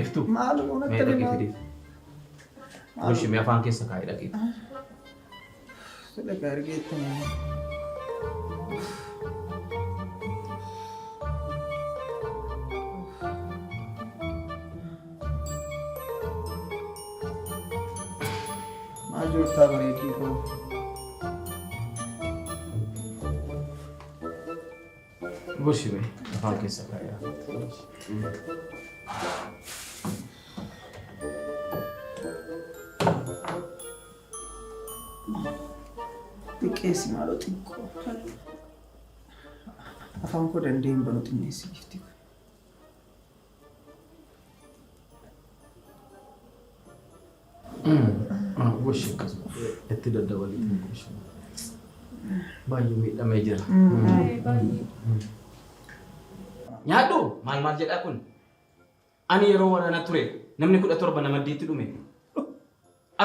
Iftu. Maaluma Mee dhaqee fidee. Goshimee afaan keessa kaa'ee dhaqee. Fedha gaarii geettanii. Maal joortaa bareeddii koo. Goshimee afaan keessa kaa'ee. Xiqqeessi maaloo xiqqoo. Afaan koo dandeenye banuu xinneessi gifti. Goshi akkasuma itti daddabalii goshi. Baay'ee miidhamee jira. Nyaadhu maal jedhaa kun? Ani yeroo waraana ture namni 17 nama diitti dhume.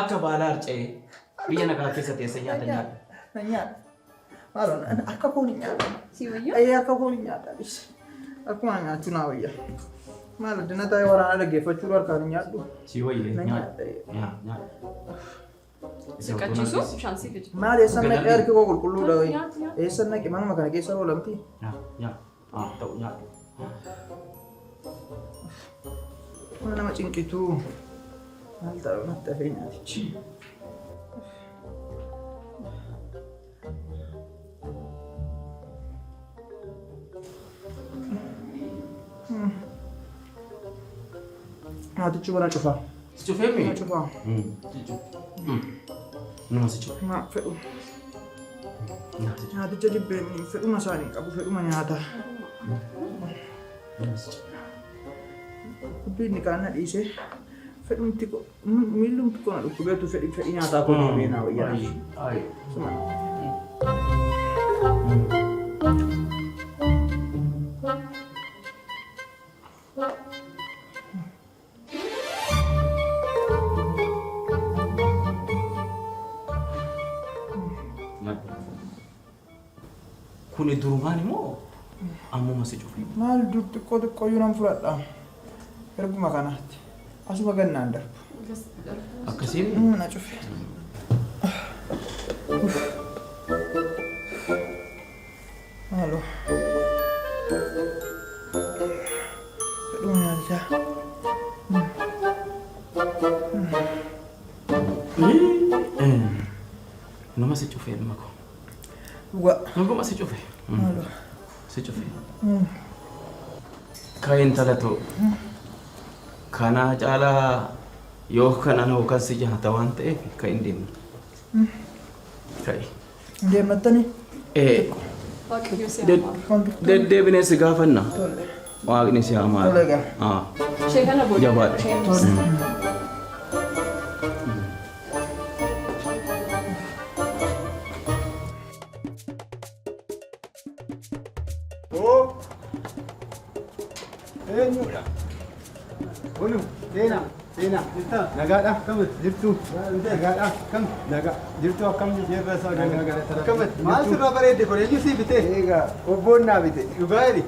Akka baalaa harca'ee biyya nagaa keessa teessa nyaata nyaadha. Nyaata. Maaloo akka foon hin nyaata. Si wayyaa? Akka foon hin nyaata. Akkuma nyaachuu naa wayya. Maal addana taa'ee waraana dhaggeeffachuu harkaan nyaadhu. Si wayyee nyaadha. Siqachiisu shaansii gadi. Maal eessan naqee harki koo qulqulluudha wayi. Eessan naqe manuma kana keessa oolamti. Ta'u nyaadhu. Nama cinqituu. Maal ta'u natti hafee nyaatichi. Nyaatichi bana cufaa. Si cufee mi? Bana cufaa. Nama si cufe. Maa fedhu. Nyaaticha jibbeen fedhuma isaanii qabu fedhuma nyaataa. Dubbiin kaan na dhiisee fedhumti miillumti koo na dhukkubeetu fedhi nyaataa koo deebi'ee naa wayyaa. Kuni durumaan immoo ammuma si cufe. Maal dur xiqqoo iyyuu nan fudhadha. Erguma kanaatti. Asuma gannaan darbu. Akkasiin? Na cufe. Maaloo. Fedhuma nyaatichaa. Nama si cufee ilma koo. Nuguma si cufee. Si cufee. Ka intala too. Kana caalaa yoo kana na hookan si jahata waan ta'eef ka hin deemne. Ka'i. Deemattani? Waaqayyo si haa Deddeebinee si gaafanna. Waaqni si haa maal. Ishee kana booda. Jabaadha. Eenyudha? Kunu seenaa seenaa jirtaa nagaadhaa akkamitti jirtu nagaadhaa akkam nagaa jirtu akkamitti jeerra isaa galgala akkamitti maal sirraa bareedde kun eenyu sii bite? Egaa obboon naa bite dhugaa jedhi.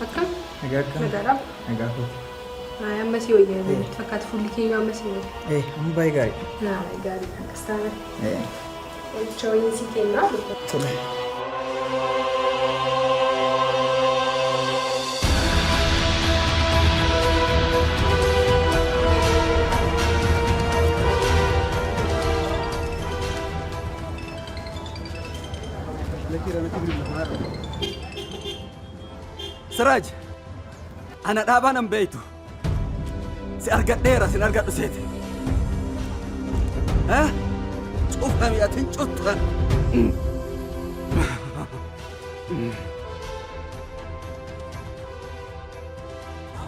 Akkam? Nagaadhaa. Nagaadhaa. Amma si wayyaa fakkaatu fuulli keenya amma si wayyaa. Amma baay'ee gaarii. Gaariidha akkas taane. Qoricha wayii si kennaa. Tole. Siraj, ana dhaabaa nan beeytu. Si argadheera sin argadhu seeti. Cuufami atin cuttan.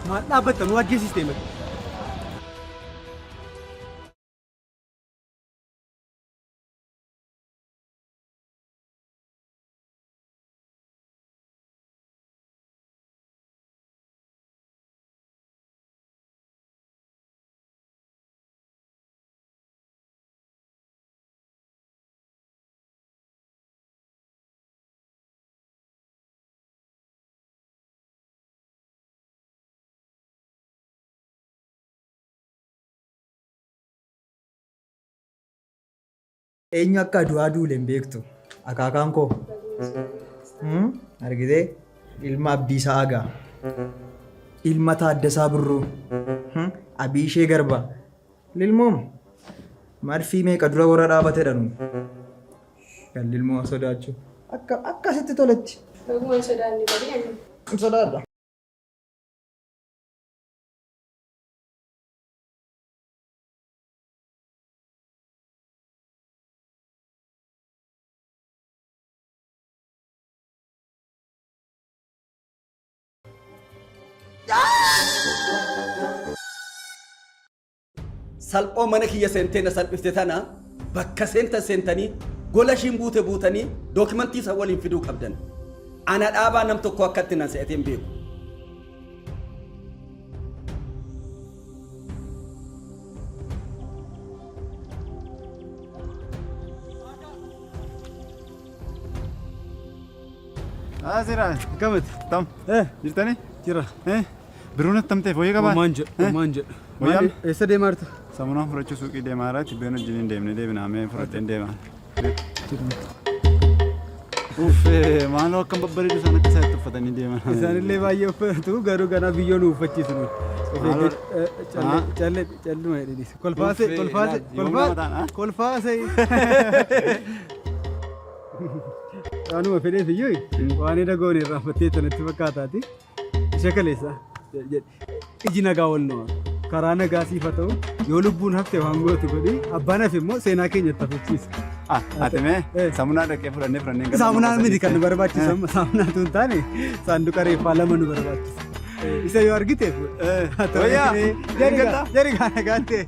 Maal dhaabbatta nu ajjeesistee mati. Eenyu akka du'aa duule hin beektu. Akaakaan koo. Argitee ilma Abdiisaa Agaa. Ilma Taaddasaa Birruu. Abiishee Garba. Lilmoom. Marfii meeqa dura warra dhaabate dhanu. Kan lilmoo sodaachuu. Akkasitti toletti. Dhuguma sodaanni badii. Sodaadha. Salphoo mana kiyya seentee na salphifte tana bakka seentanii gola ishiin buutanii dookimantii isa waliin fiduu qabdan. Ana dhaabaa nam tokko akkatti nan se'ateen beeku. Asira, kamat, tam, jirtani? Jira. Biroon tamte fooyyee qabaa? Uumaan jedhu. Wayyaan? Eessa deemaa jirta? Samunaa fudhachuu suuqii deemaa irraa tibbeen wajjin deemnee deebinaa mee fudhadheen deemaa. Uffee maaloo akkam babbareedu isaan akka isaatti uffatanii deeman. Isaanillee baay'ee uffatu garuu ganaa biyyoo nu uffachiisu nu. Calluma jedhaniis. Kolfaase. Waanuma fedheef iyyuu waan dhagoon irraa fattee sanatti fakkaataati. Ishee kaleessa iji nagaa wal nama. Karaa nagaa siif haa ta'u yoo lubbuun hafte waan gootu godhi abbaan hafe immoo seenaa keenyatti hafachiisa. Ati mee saamunaa dhaqee fudhannee Saamunaa miti kan nu barbaachisu amma saamunaatu hin taane saanduqa reeffaa lama nu barbaachisa. Isa yoo argite jari kana gaatte.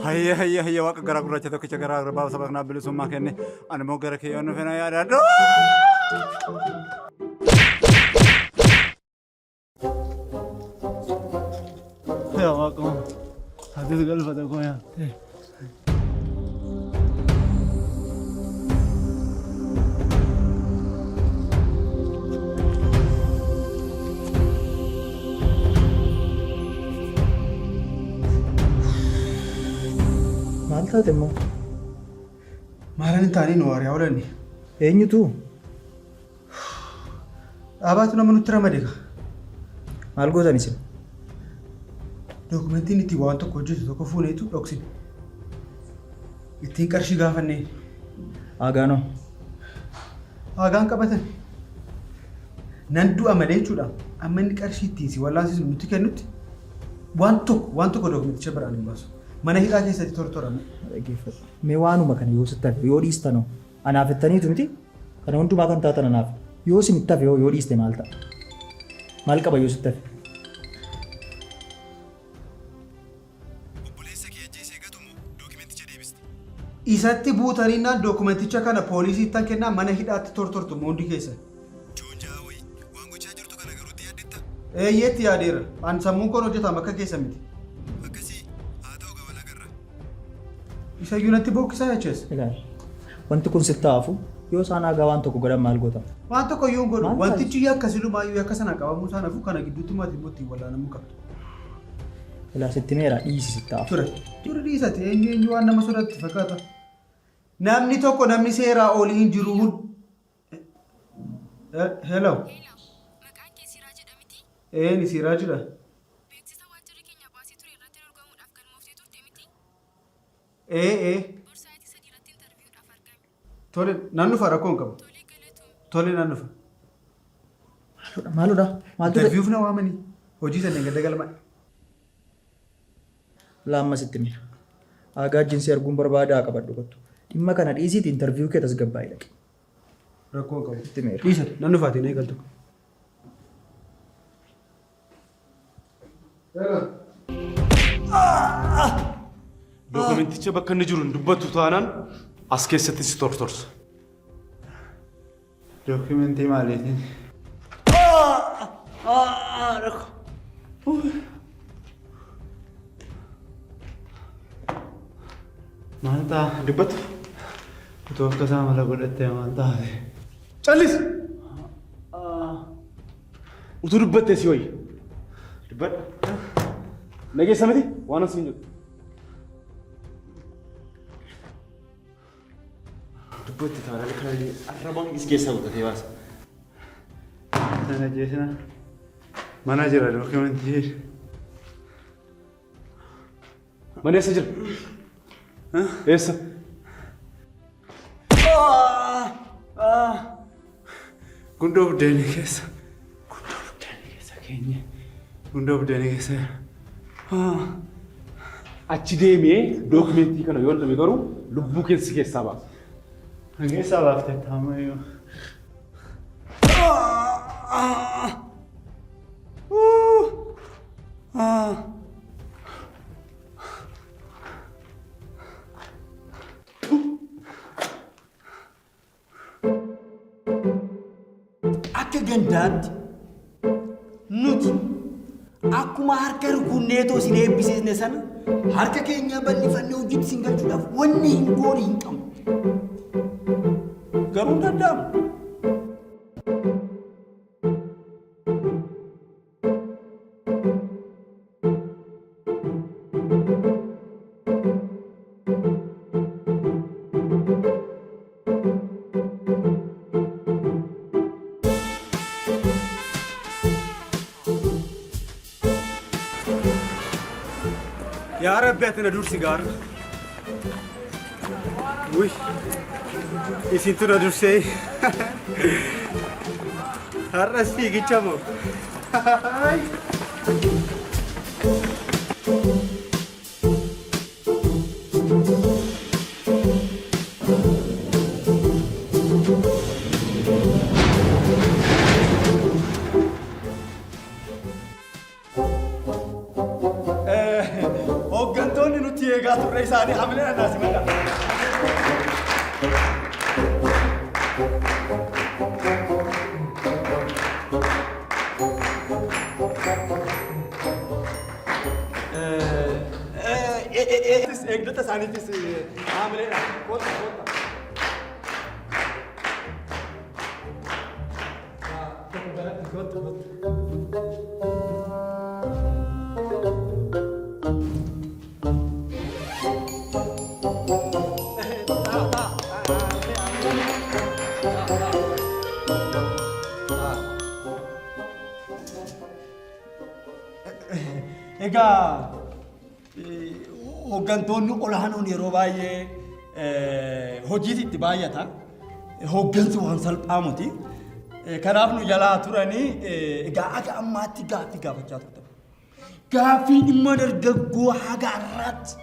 Hayya waaqa garaa gurraacha tokkicha garaa garbaa saba kanaaf bilisummaa kenne ani immoo gara kee yoo nu fena yaadadhu. Yaa waaqa ati galfata koo yaa. Maal taate immoo? Maalaan hin taane nu waariyaa oolanni. Eenyutu? Dhaabaatu nama nutti ramade ka. Maal gootan isin? Dookumentiin itti waan tokko hojjetu tokko fuuneetu dhoksine. Ittiin qarshii gaafannee. Agaanoo? Agaan qabatan. nan du'a malee jechuudha. Amma inni qarshii ittiin si wallaansisu nuti kennutti waan tokko dokumenticha biraan hin baasu. Mana hidhaa keessatti tortoramu. Dhaggeeffatu. Mee waanuma kana yoo sitti hafe yoo dhiistanoo anaaf ittaniitu miti kana hundumaa kan taatan anaaf yoo sinitti hafe yoo dhiiste maal ta'a? Maal qaba yoo sitti hafe? Isatti buutaniinaan dokumenticha kana poolisiittan kennaa mana hidhaatti tortortu moondi keessa. Eeyyeetti yaadeera. An sammuun kun hojjetama akka keessa miti. Isa iyyuu natti bookkisaa jechuus. Wanti kun sitti haafu yoo isaan hagaa waan tokko godhan maal goota? Waan tokko iyyuu hin godhu. Wantichi akkasilumaa akka sana qabamuu isaan hafu kana gidduutti maatii mootii wallaanamuu qabdu. Ilaa sitti meera dhiisi sitti haafu. Ture dhiisate eenyu waan nama sodaatti fakkaata. Namni tokko namni seeraa olii hin jiru hun. Hello. Ni Siraajidha. Beeksisa waajjirri keenya baasee ture irratti dorgomuudhaaf galmooftee turte miti? Weebsaayitii sadii irratti intarviiwudhaaf argame. Tole, nan dhufa rakkoon qabu. Tole nan dhufa. Maaludha? Intarviiwuf na waamanii hojii sana gad galma. Laamma sitti mira. Aagaa jinsii arguun barbaadaa qabadhu kottu. Dhimma kana dhiisiiti intarviiwuu kee tasgabbaa'ee dhaqe. Rakkoon qabu. Sitti mira. Dhiisate nan dhufaatiin eegaltu. Dokumenticha bakka inni jiru hin dubbattu taanaan as keessatti si tortorsa. Dokumentii maaliitiin? Maal ta'a? Dubbatu. Utuu akka isaa mala godhattee maal taate? Callis! Utuu dubbattee si wayya. Dubbadha. Nageessa miti waan asiin jiru. Dubbatti taanaan kana arrabaan is keessaa godhatee baasa. Sana jeesina mana jira dokumentii. Mana eessa jira? Eessa? Gundoo buddeenii keessa. Gundoo buddeenii keessa keenya. Gundoo buddeenii keessa. Achi deemee dokumentii kana yoo dhabame garuu lubbuu keessi keessaa baasa. Keessaa baaftee taamayyuu. Akka gandaatti nuti akkuma harka rukunneetoo isin eebbisiisne sana harka keenya bal'ifannee hojiitti isin galchuudhaaf wanni hin goone hin qabnu. Garuu danda'amu. يا رب اعطينا دور سيجار. وي يسنتنا دور سي. هرس فيك تشامو. Hooggantoonni nuti eegaa turre isaanii hamilee annaasi mala. Eegdota isaaniitis hamileedha. Koota. Egaa hooggantoonni olaanoon yeroo baay'ee hojiitti itti baay'ata. Hooggansi waan salphaa miti. Kanaaf nu jalaa turanii egaa aga ammaatti gaaffii gaafachaa turtan. Gaaffii dhimma dargaggoo haga har'aatti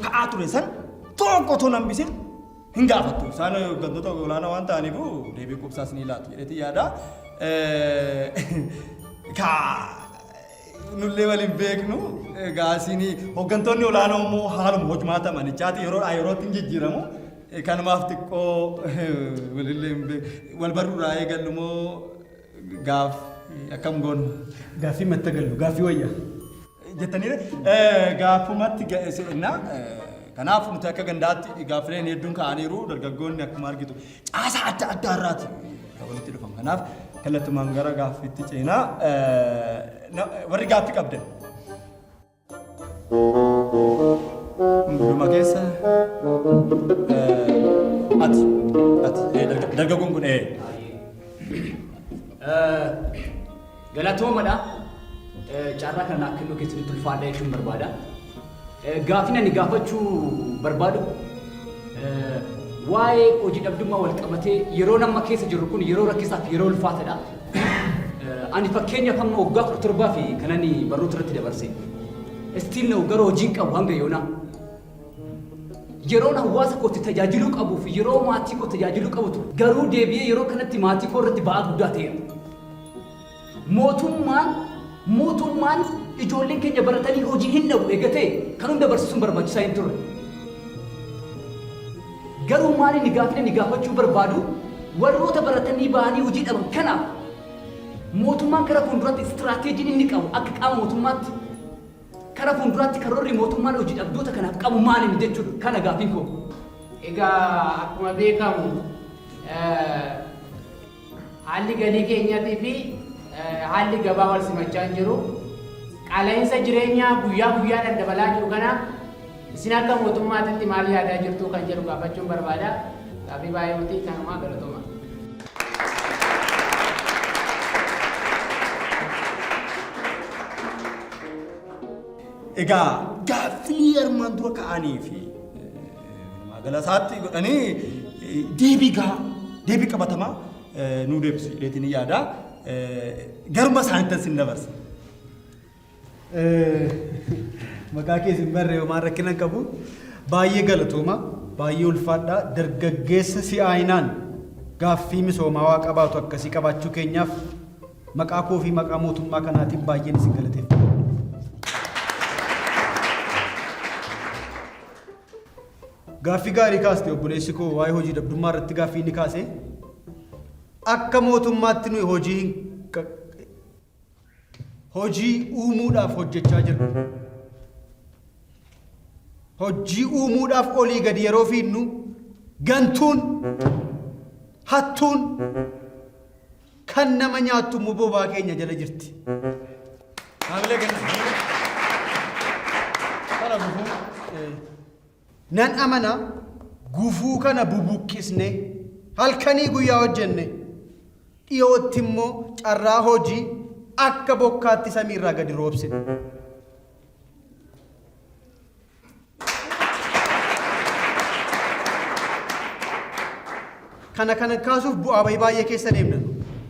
ka'aa ture san tokko otoo nambisin hin gaafattu. Isaan hooggantoota olaanaa waan ta'aniif deebii qubsaas ni laatu jedheeti yaada. Nullee waliin beeknu gaasiin hooggantoonni olaanoo immoo haaluma hojumaata manichaati yeroodhaa yerootti hin jijjiiramu. Kanumaaf xiqqoo wal barruudhaa eegallu moo akkam goonu? Gaaffii matti gallu gaaffii wayyaa. Jettanii gaaffumatti ga'eessina. Kanaaf nuti akka gandaatti gaaffileen hedduun ka'aniiru dargaggoonni akkuma argitu caasaa adda addaa irraati walitti dhufan. Kanaaf kallattumaan gara gaaffiitti ceenaa warri gaaffii qabdan. Hunduma keessa ati dargaggoon kun Galatoomadha. Carraa kana akka inni keessatti ulfaadha jechuun barbaada. Gaaffii ani gaafachuu barbaadu waa'ee hojii dhabdummaa wal qabatee yeroo nama keessa jirru kun yeroo rakkisaa fi yeroo ulfaataadha. Ani fakkeenyaaf amma waggaa 17 fi kan ani barnoota irratti dabarse. Istiin na gara hojiin qabu hanga yoonaa. Yeroon hawaasa kootti tajaajiluu qabuu fi yeroo maatii koo tajaajiluu qabutu garuu deebi'ee yeroo kanatti maatii koo irratti ba'aa guddaa ta'eera. Mootummaan ijoolleen keenya baratanii hojii hin dhabu eegatee kan hunda barsiisuun barbaachisaa hin turre. Garuu maali ni gaafachuu barbaadu warroota baratanii ba'anii hojii dhaban kanaaf mootummaan karaa fuulduraatti istiraateejiin inni qabu akka qaama mootummaatti karaa fuulduraatti karoorri mootummaan hojii dhabdoota kanaaf qabu maali jechuudha kana gaaffiin koo. Egaa akkuma beekamu haalli galii keenyaatii fi haalli gabaa wal simachaa hin jiru. Qaala'insa jireenyaa guyyaa guyyaadhaan dabalaa jiru kana isin akka mootummaatitti maal yaadaa jirtu kan jedhu gaafachuun barbaada. Gaaffii baay'ee nuti kanumaa galatooma. Egaa gaaffii armaan dura ka'anii fi magaalaa isaatti godhanii deebii qabatamaa nuu deebisu jedheetiin yaada. Garuma isaaniitti sin dabarsa. Maqaa keessa hin barree homaan rakkina qabu. Baay'ee galatooma. Baay'ee ulfaadha. Dargaggeessa si'aayinaan gaaffii misoomaa qabaatu akkasii qabaachuu keenyaaf maqaa koo fi maqaa mootummaa kanaatiin baay'een isin galateeffadha. Gaaffii gaarii kaaste obboleessi koo waa'ee hojii dhabdummaa irratti gaaffii inni kaase akka mootummaatti nuyi hojii uumuudhaaf hojjechaa jirra. Hojii uumuudhaaf olii gadi yeroo fiinnu gantuun hattuun kan nama nyaattu immoo bobaa keenya jala jirti. Nan amana gufuu kana bubuqqisne halkanii guyyaa hojjenne dhiyootti immoo carraa hojii akka bokkaatti samiirraa gadi roobsine. Kana kaasuuf bu'aa bahii baay'ee keessa deemna.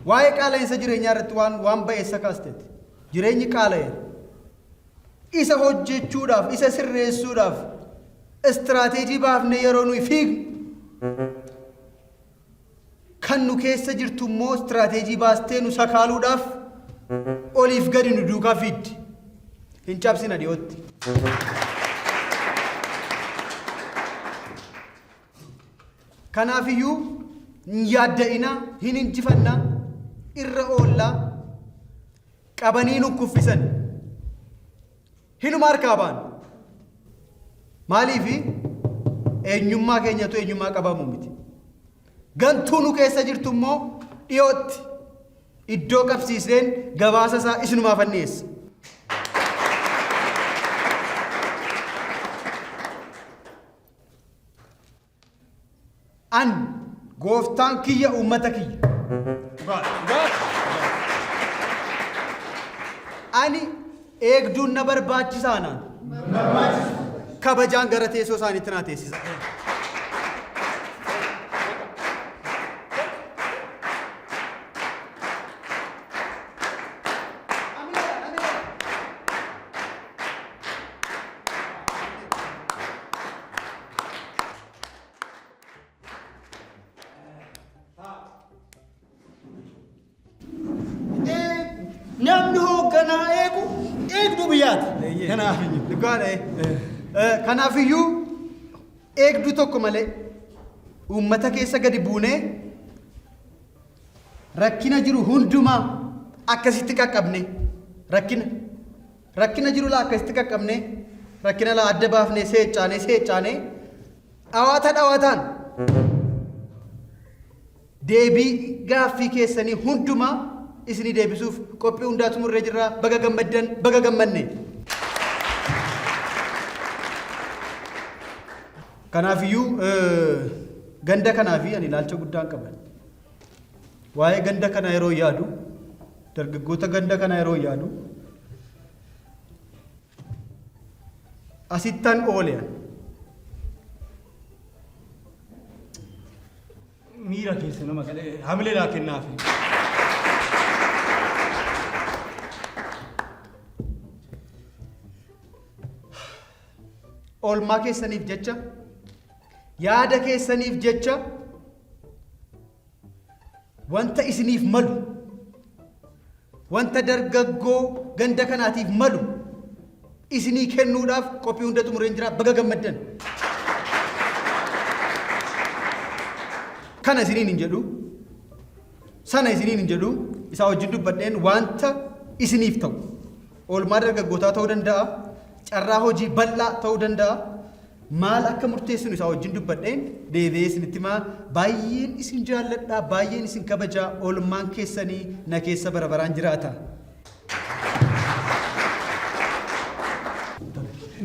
Waa'ee qaala'insa jireenyaa irratti waan ba'eessa kaasteeti. Jireenyi qaala'eera. Isa hojjechuudhaaf, isa sirreessuudhaaf istiraateejii baafnee yeroo nuyi fiignu kan nu keessa jirtu immoo istiraateejii baastee nu sakaaluudhaaf oliif gadi nu duukaa fiiddi. Hin cabsina dhiyootti. Kanaafiyyuu hin yaadda'ina, hin injifannaa, irra oollaa, qabanii nu kuffisan. Hinuma harkaa baanu. Maaliifi eenyummaa keenyatu eenyummaa qabamu miti. Gantuu nu keessa jirtu immoo dhiyootti iddoo qabsiisneen gabaasa isaa isinumaaf dhiyeessa. An gooftaan kiyya uummata kiyya. Ani eegduun na barbaachisaa naan. Kabajaan gara teessoo isaaniitti naa teessisa. namni hoogganaa eegduu biyyaati. Kanaafiyyuu. Kanaafiyyuu eegduu tokko malee uummata keessa gadi buunee rakkina jiru hundumaa akkasitti qaqqabne rakkina jiru laa akkasitti qaqqabne rakkina laa adda baafnee seechaanee dhawaataan deebii gaaffii keessanii hundumaa isinii deebisuuf qophii hundaa xumurree jirra. Baga gammaddan baga gammanne. Kanaafiyyuu ganda kanaafi ani ilaalcha guddaan qaban. Waa'ee ganda kana yeroo yaadu dargaggoota ganda kana yeroo yaadu asittan oolean miira keessa nama galee hamilee laa kennaafi. Oolmaa keessaniif jecha yaada keessaniif jecha wanta isiniif malu wanta dargaggoo ganda kanaatiif malu isinii kennuudhaaf qophii hunda xumureen jira. Baga gammaddan. Kana isiniin hin jedhu sana isiniin hin jedhu isaa wajjin dubbadheen wanta isiniif ta'u oolmaa dargaggootaa ta'uu danda'a, carraa hojii bal'aa ta'uu danda'a. Maal akka murteessinu isaa wajjin dubbadheen deebi'ee isinitti himaa. Baay'een isin jaalladhaa, baay'een isin kabajaa. Oolmaan keessanii na keessa bara baraan jiraata.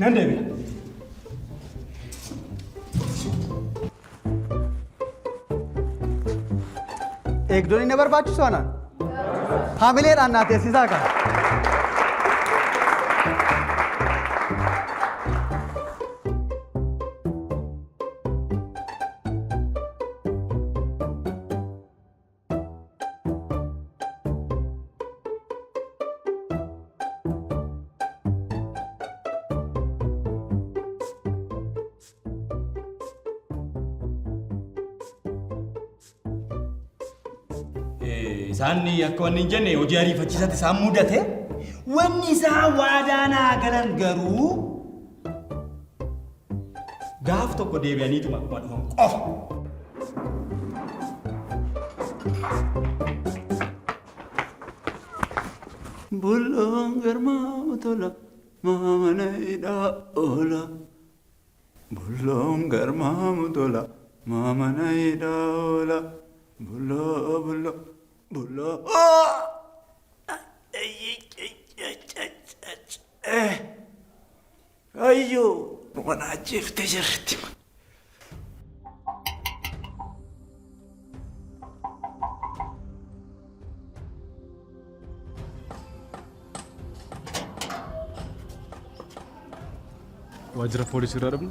Nan deebi'a. Eegdonni na barbaachisu anaan hamileedhaan naa teessisaa kana. Isaanni akka wanni hin jenne hojii ariifachiisatti isaan mudate wanni isaa waadaanaa galan garuu gaaf tokko deebi'aniituma dhufan qofa. Bulloon garmaa tola maamana hidhaa oola. Bulloon garmaa tola maamana hidhaa oola. Bulloo bulloo. Bulloo. Ayyoo mana ajjeeftee jirti. Waajjira poolisii irraa dhabnu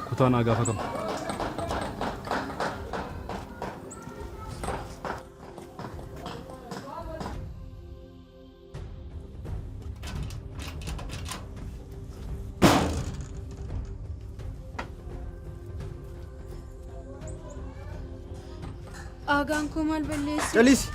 kutaa naa gaafatamu. Agaan koo maal balleessi? Jalisi.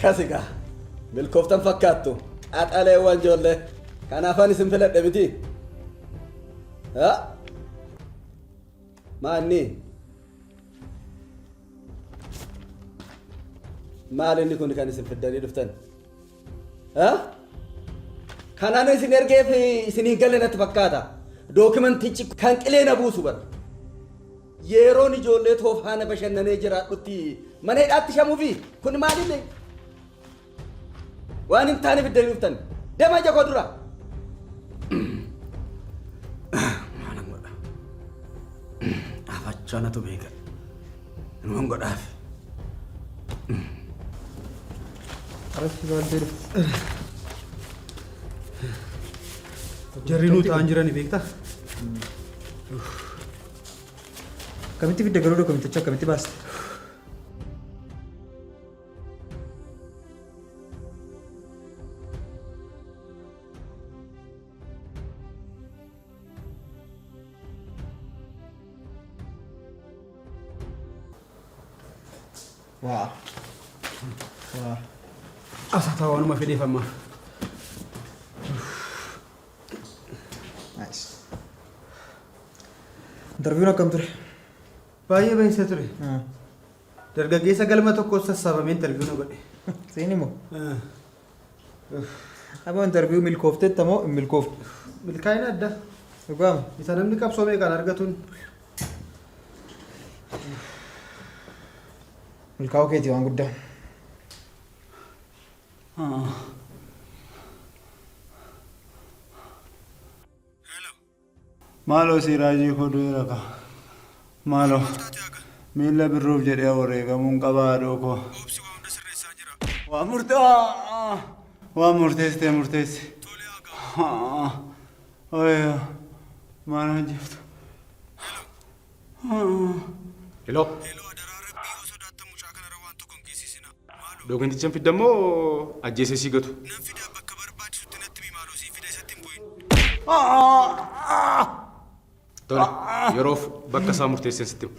Kasiga milkooftan fakkaattu axaleewwan ijoollee kanaafan isin filadhe miti. Maanni maal inni kun kan isin fiddanii dhuftan? Kanaan isin ergeef isin hin galle natti fakkaata. Dookimantichi kan qilee na buusu bara. Yeroon ijoollee toofaana bashannanee jiraadhutti mana hidhaatti shamuufi kun maalillee? waan hin taane fiddanii dhuftan deemaa jakoo dura. Maalan godha dhaabachaa natu beeka inuman godhaaf. Asii baaldee jarri nuti aan jirani beektaa? Akkamitti fidde garuu dokumenticha akkamitti baaste? Waa. Waa. Asa tahu waanuma fedheef amma. Nice. Interviewun akkam ture? Baay'ee baay'isa ture. Dargaggeessa galma tokko sassaabamee interviyu na godhe. Seeni moo? Amma interviyuu milkoofteetta moo hin milkoofne? Milkaa'ina adda. Dhugaama. Isa namni qabsoo meeqaan argatuun. Milkaa'uu keetii waan guddaa. Maaloo siiraajii hodhuu raqa. Maaloo miila birruuf jedhee wareegamuun qabaa haadhoo koo. Waan murteessitee murteessi. Oyyo maal hojjeftu. Hello. Dokumenticha fidammoo ajjeesee sii gatu. Tole yeroof bakka isaa murteesseen sitti himu.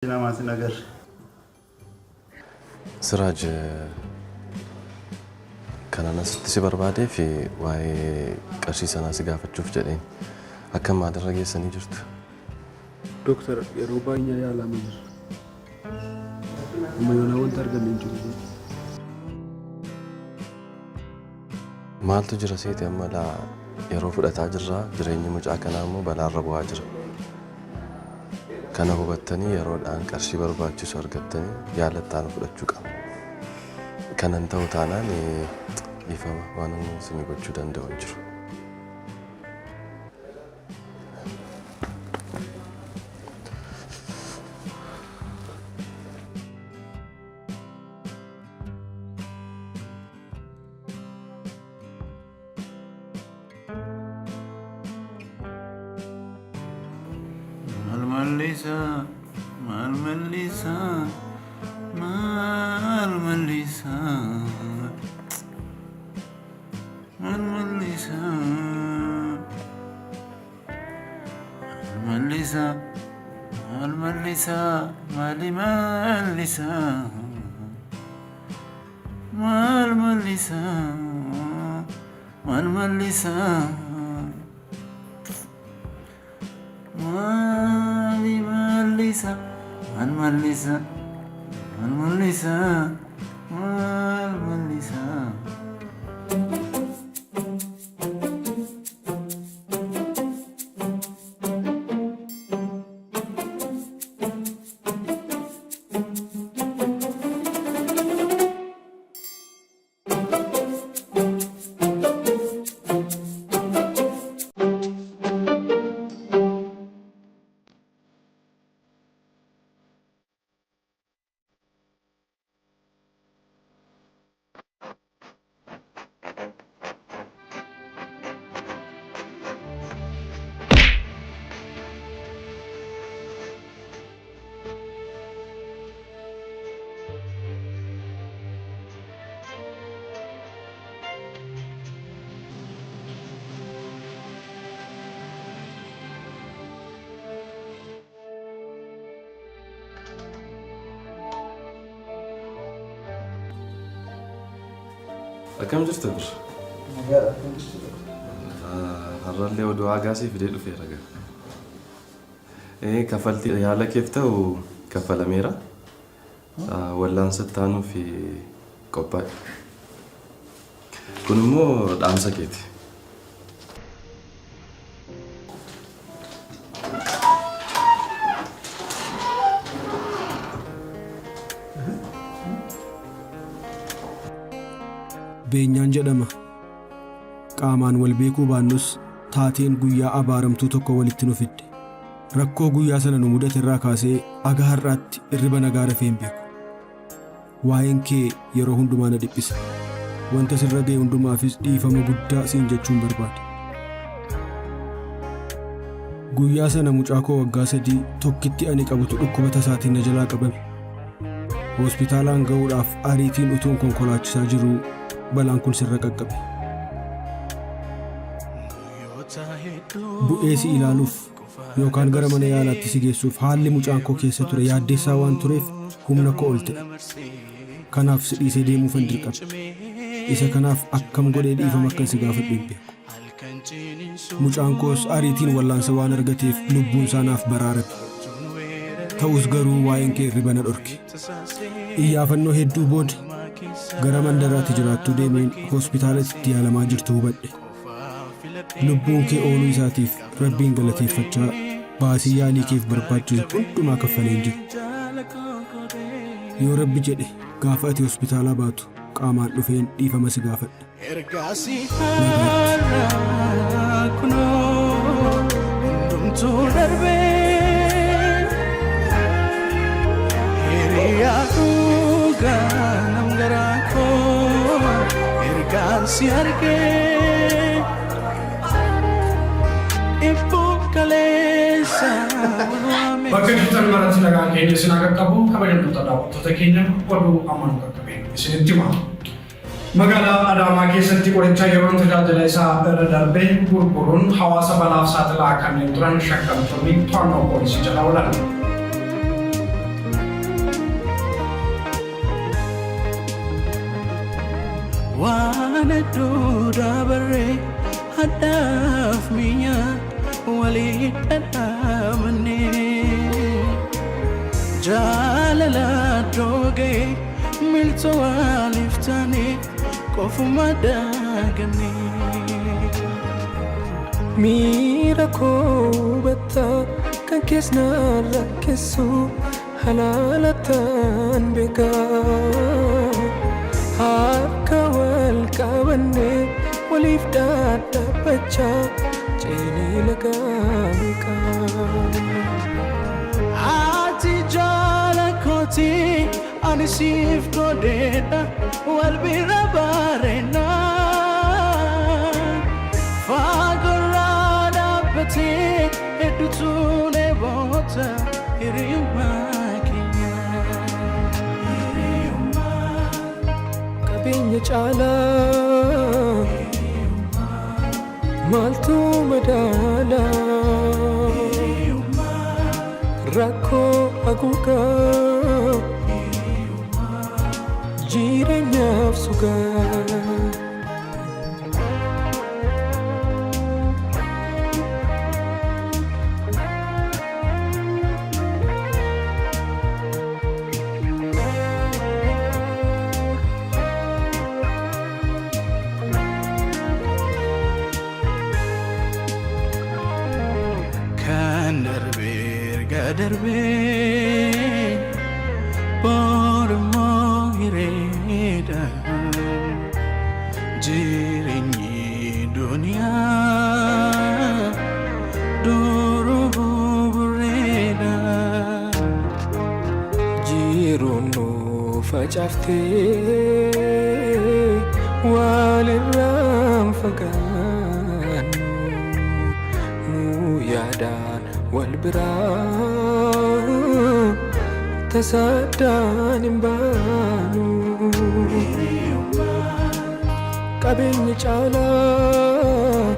Namaas nagar. Siraaj kanan asitti si barbaadee fi waa'ee qarshii sanaa si gaafachuuf jedheen akka maatirra geessanii jirtu. Dooktar yeroo baay'ee yaalamaa jira. Amma yoonaa wanta arganne hin jiru. Maaltu jira seeti amma yeroo fudhataa jirra jireenyi mucaa kanaa immoo balaarra bu'aa jira. Kana hubattanii yeroodhaan qarshii barbaachisu argattanii yaalattaan fudhachuu qaba. Kanan ta'u taanaan ifama waan isin gochuu danda'u hin jiru. Akkam jirtu bir? Har'allee oduu agaasii fidee dhufeera gaa. Kaffaltii yaala keef ta'u kaffalameera. Wallaansa taanuuf qophaa'e. Kun immoo dhaamsa keeti. Beenyaan jedhama. Qaamaan wal beekuu baannus taateen guyyaa abaaramtuu tokko walitti nu fidde. Rakkoo guyyaa sana nu mudate irraa kaasee aga har'aatti irriba nagaa rafee hin beeku. Waa'een kee yeroo hundumaa na dhiphisa. Wanta sirra ga'e hundumaafis dhiifama guddaa siin jechuun barbaada. Guyyaa sana mucaa koo waggaa 3 tokkitti ani qabutu dhukkuba tasaatiin na jalaa qabame. Hospitaalaan ga'uudhaaf ariitiin utuun konkolaachisaa jiruu balaan kun sirra qaqqabe. Bu'ee si ilaaluuf yookaan gara mana yaalaatti si geessuuf haalli mucaan koo keessa ture yaaddeessaa waan tureef humna koo ol ta'e. Kanaaf si dhiisee deemuufan dirqame. Isa kanaaf akkam godhee dhiifama akkan si gaafadhu hin beeku. Mucaan koos ariitiin wallaansa waan argateef lubbuun isaa naaf baraarame. Ta'us garuu waa'een kee irriba na dhorke. Iyyaafannoo hedduu booda gara mandaraatti jiraattuu deemeen hospitaalatti yaalamaa jirtu hubadhe. Lubbuun kee ooluu isaatiif Rabbiin galateeffachaa baasii yaalii keef barbaachisu hundumaa kaffaleen jiru. Yoo Rabbi jedhe gaafa ati hospitaalaa baatu qaamaan dhufeen dhiifama si gaafadha. Bakka jirtan maratti nagaa keenya isin akka qabu kabajamtoota daawwattoota keenya oduu amanu qaqqabeen isinitti hima. Magaalaa Adaamaa keessatti qoricha yeroon tajaajila isaa irra darbee gurguruun hawaasa balaaf saaxilaa kanneen turan shakkamtoonni to'annoo poolisii jala oolan. Waan hedduu dabaree haddaaf miyaa walii dhadhaabannee jaalala doogee miltoo waliif taanee qofuma daagannee. Miira koo hubattaa kan keessna rakkisu halaalataan beekaa. Harka wal qabannee waliif dhadhaabachaa ceenii lagaa beekaa. Ati jaala kooti ani siif godheedha wal bira bareennaa. Faagorraa dhaabbatee hedduutuun eeboota hiriyummaa keenya. Qabeenya caalaa maaltu madaalaa rakkoo haguugaa jireenyaaf sugaa. Darbee boormoo hireedha jireenyi duniyaa duruu bubureedha. Jiruun nu facaaftee walirraan fagaannu nu yaadaan wal biraa. Tasaadaan hin baanu qabeenya caalaa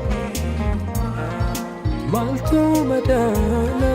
maaltu madaala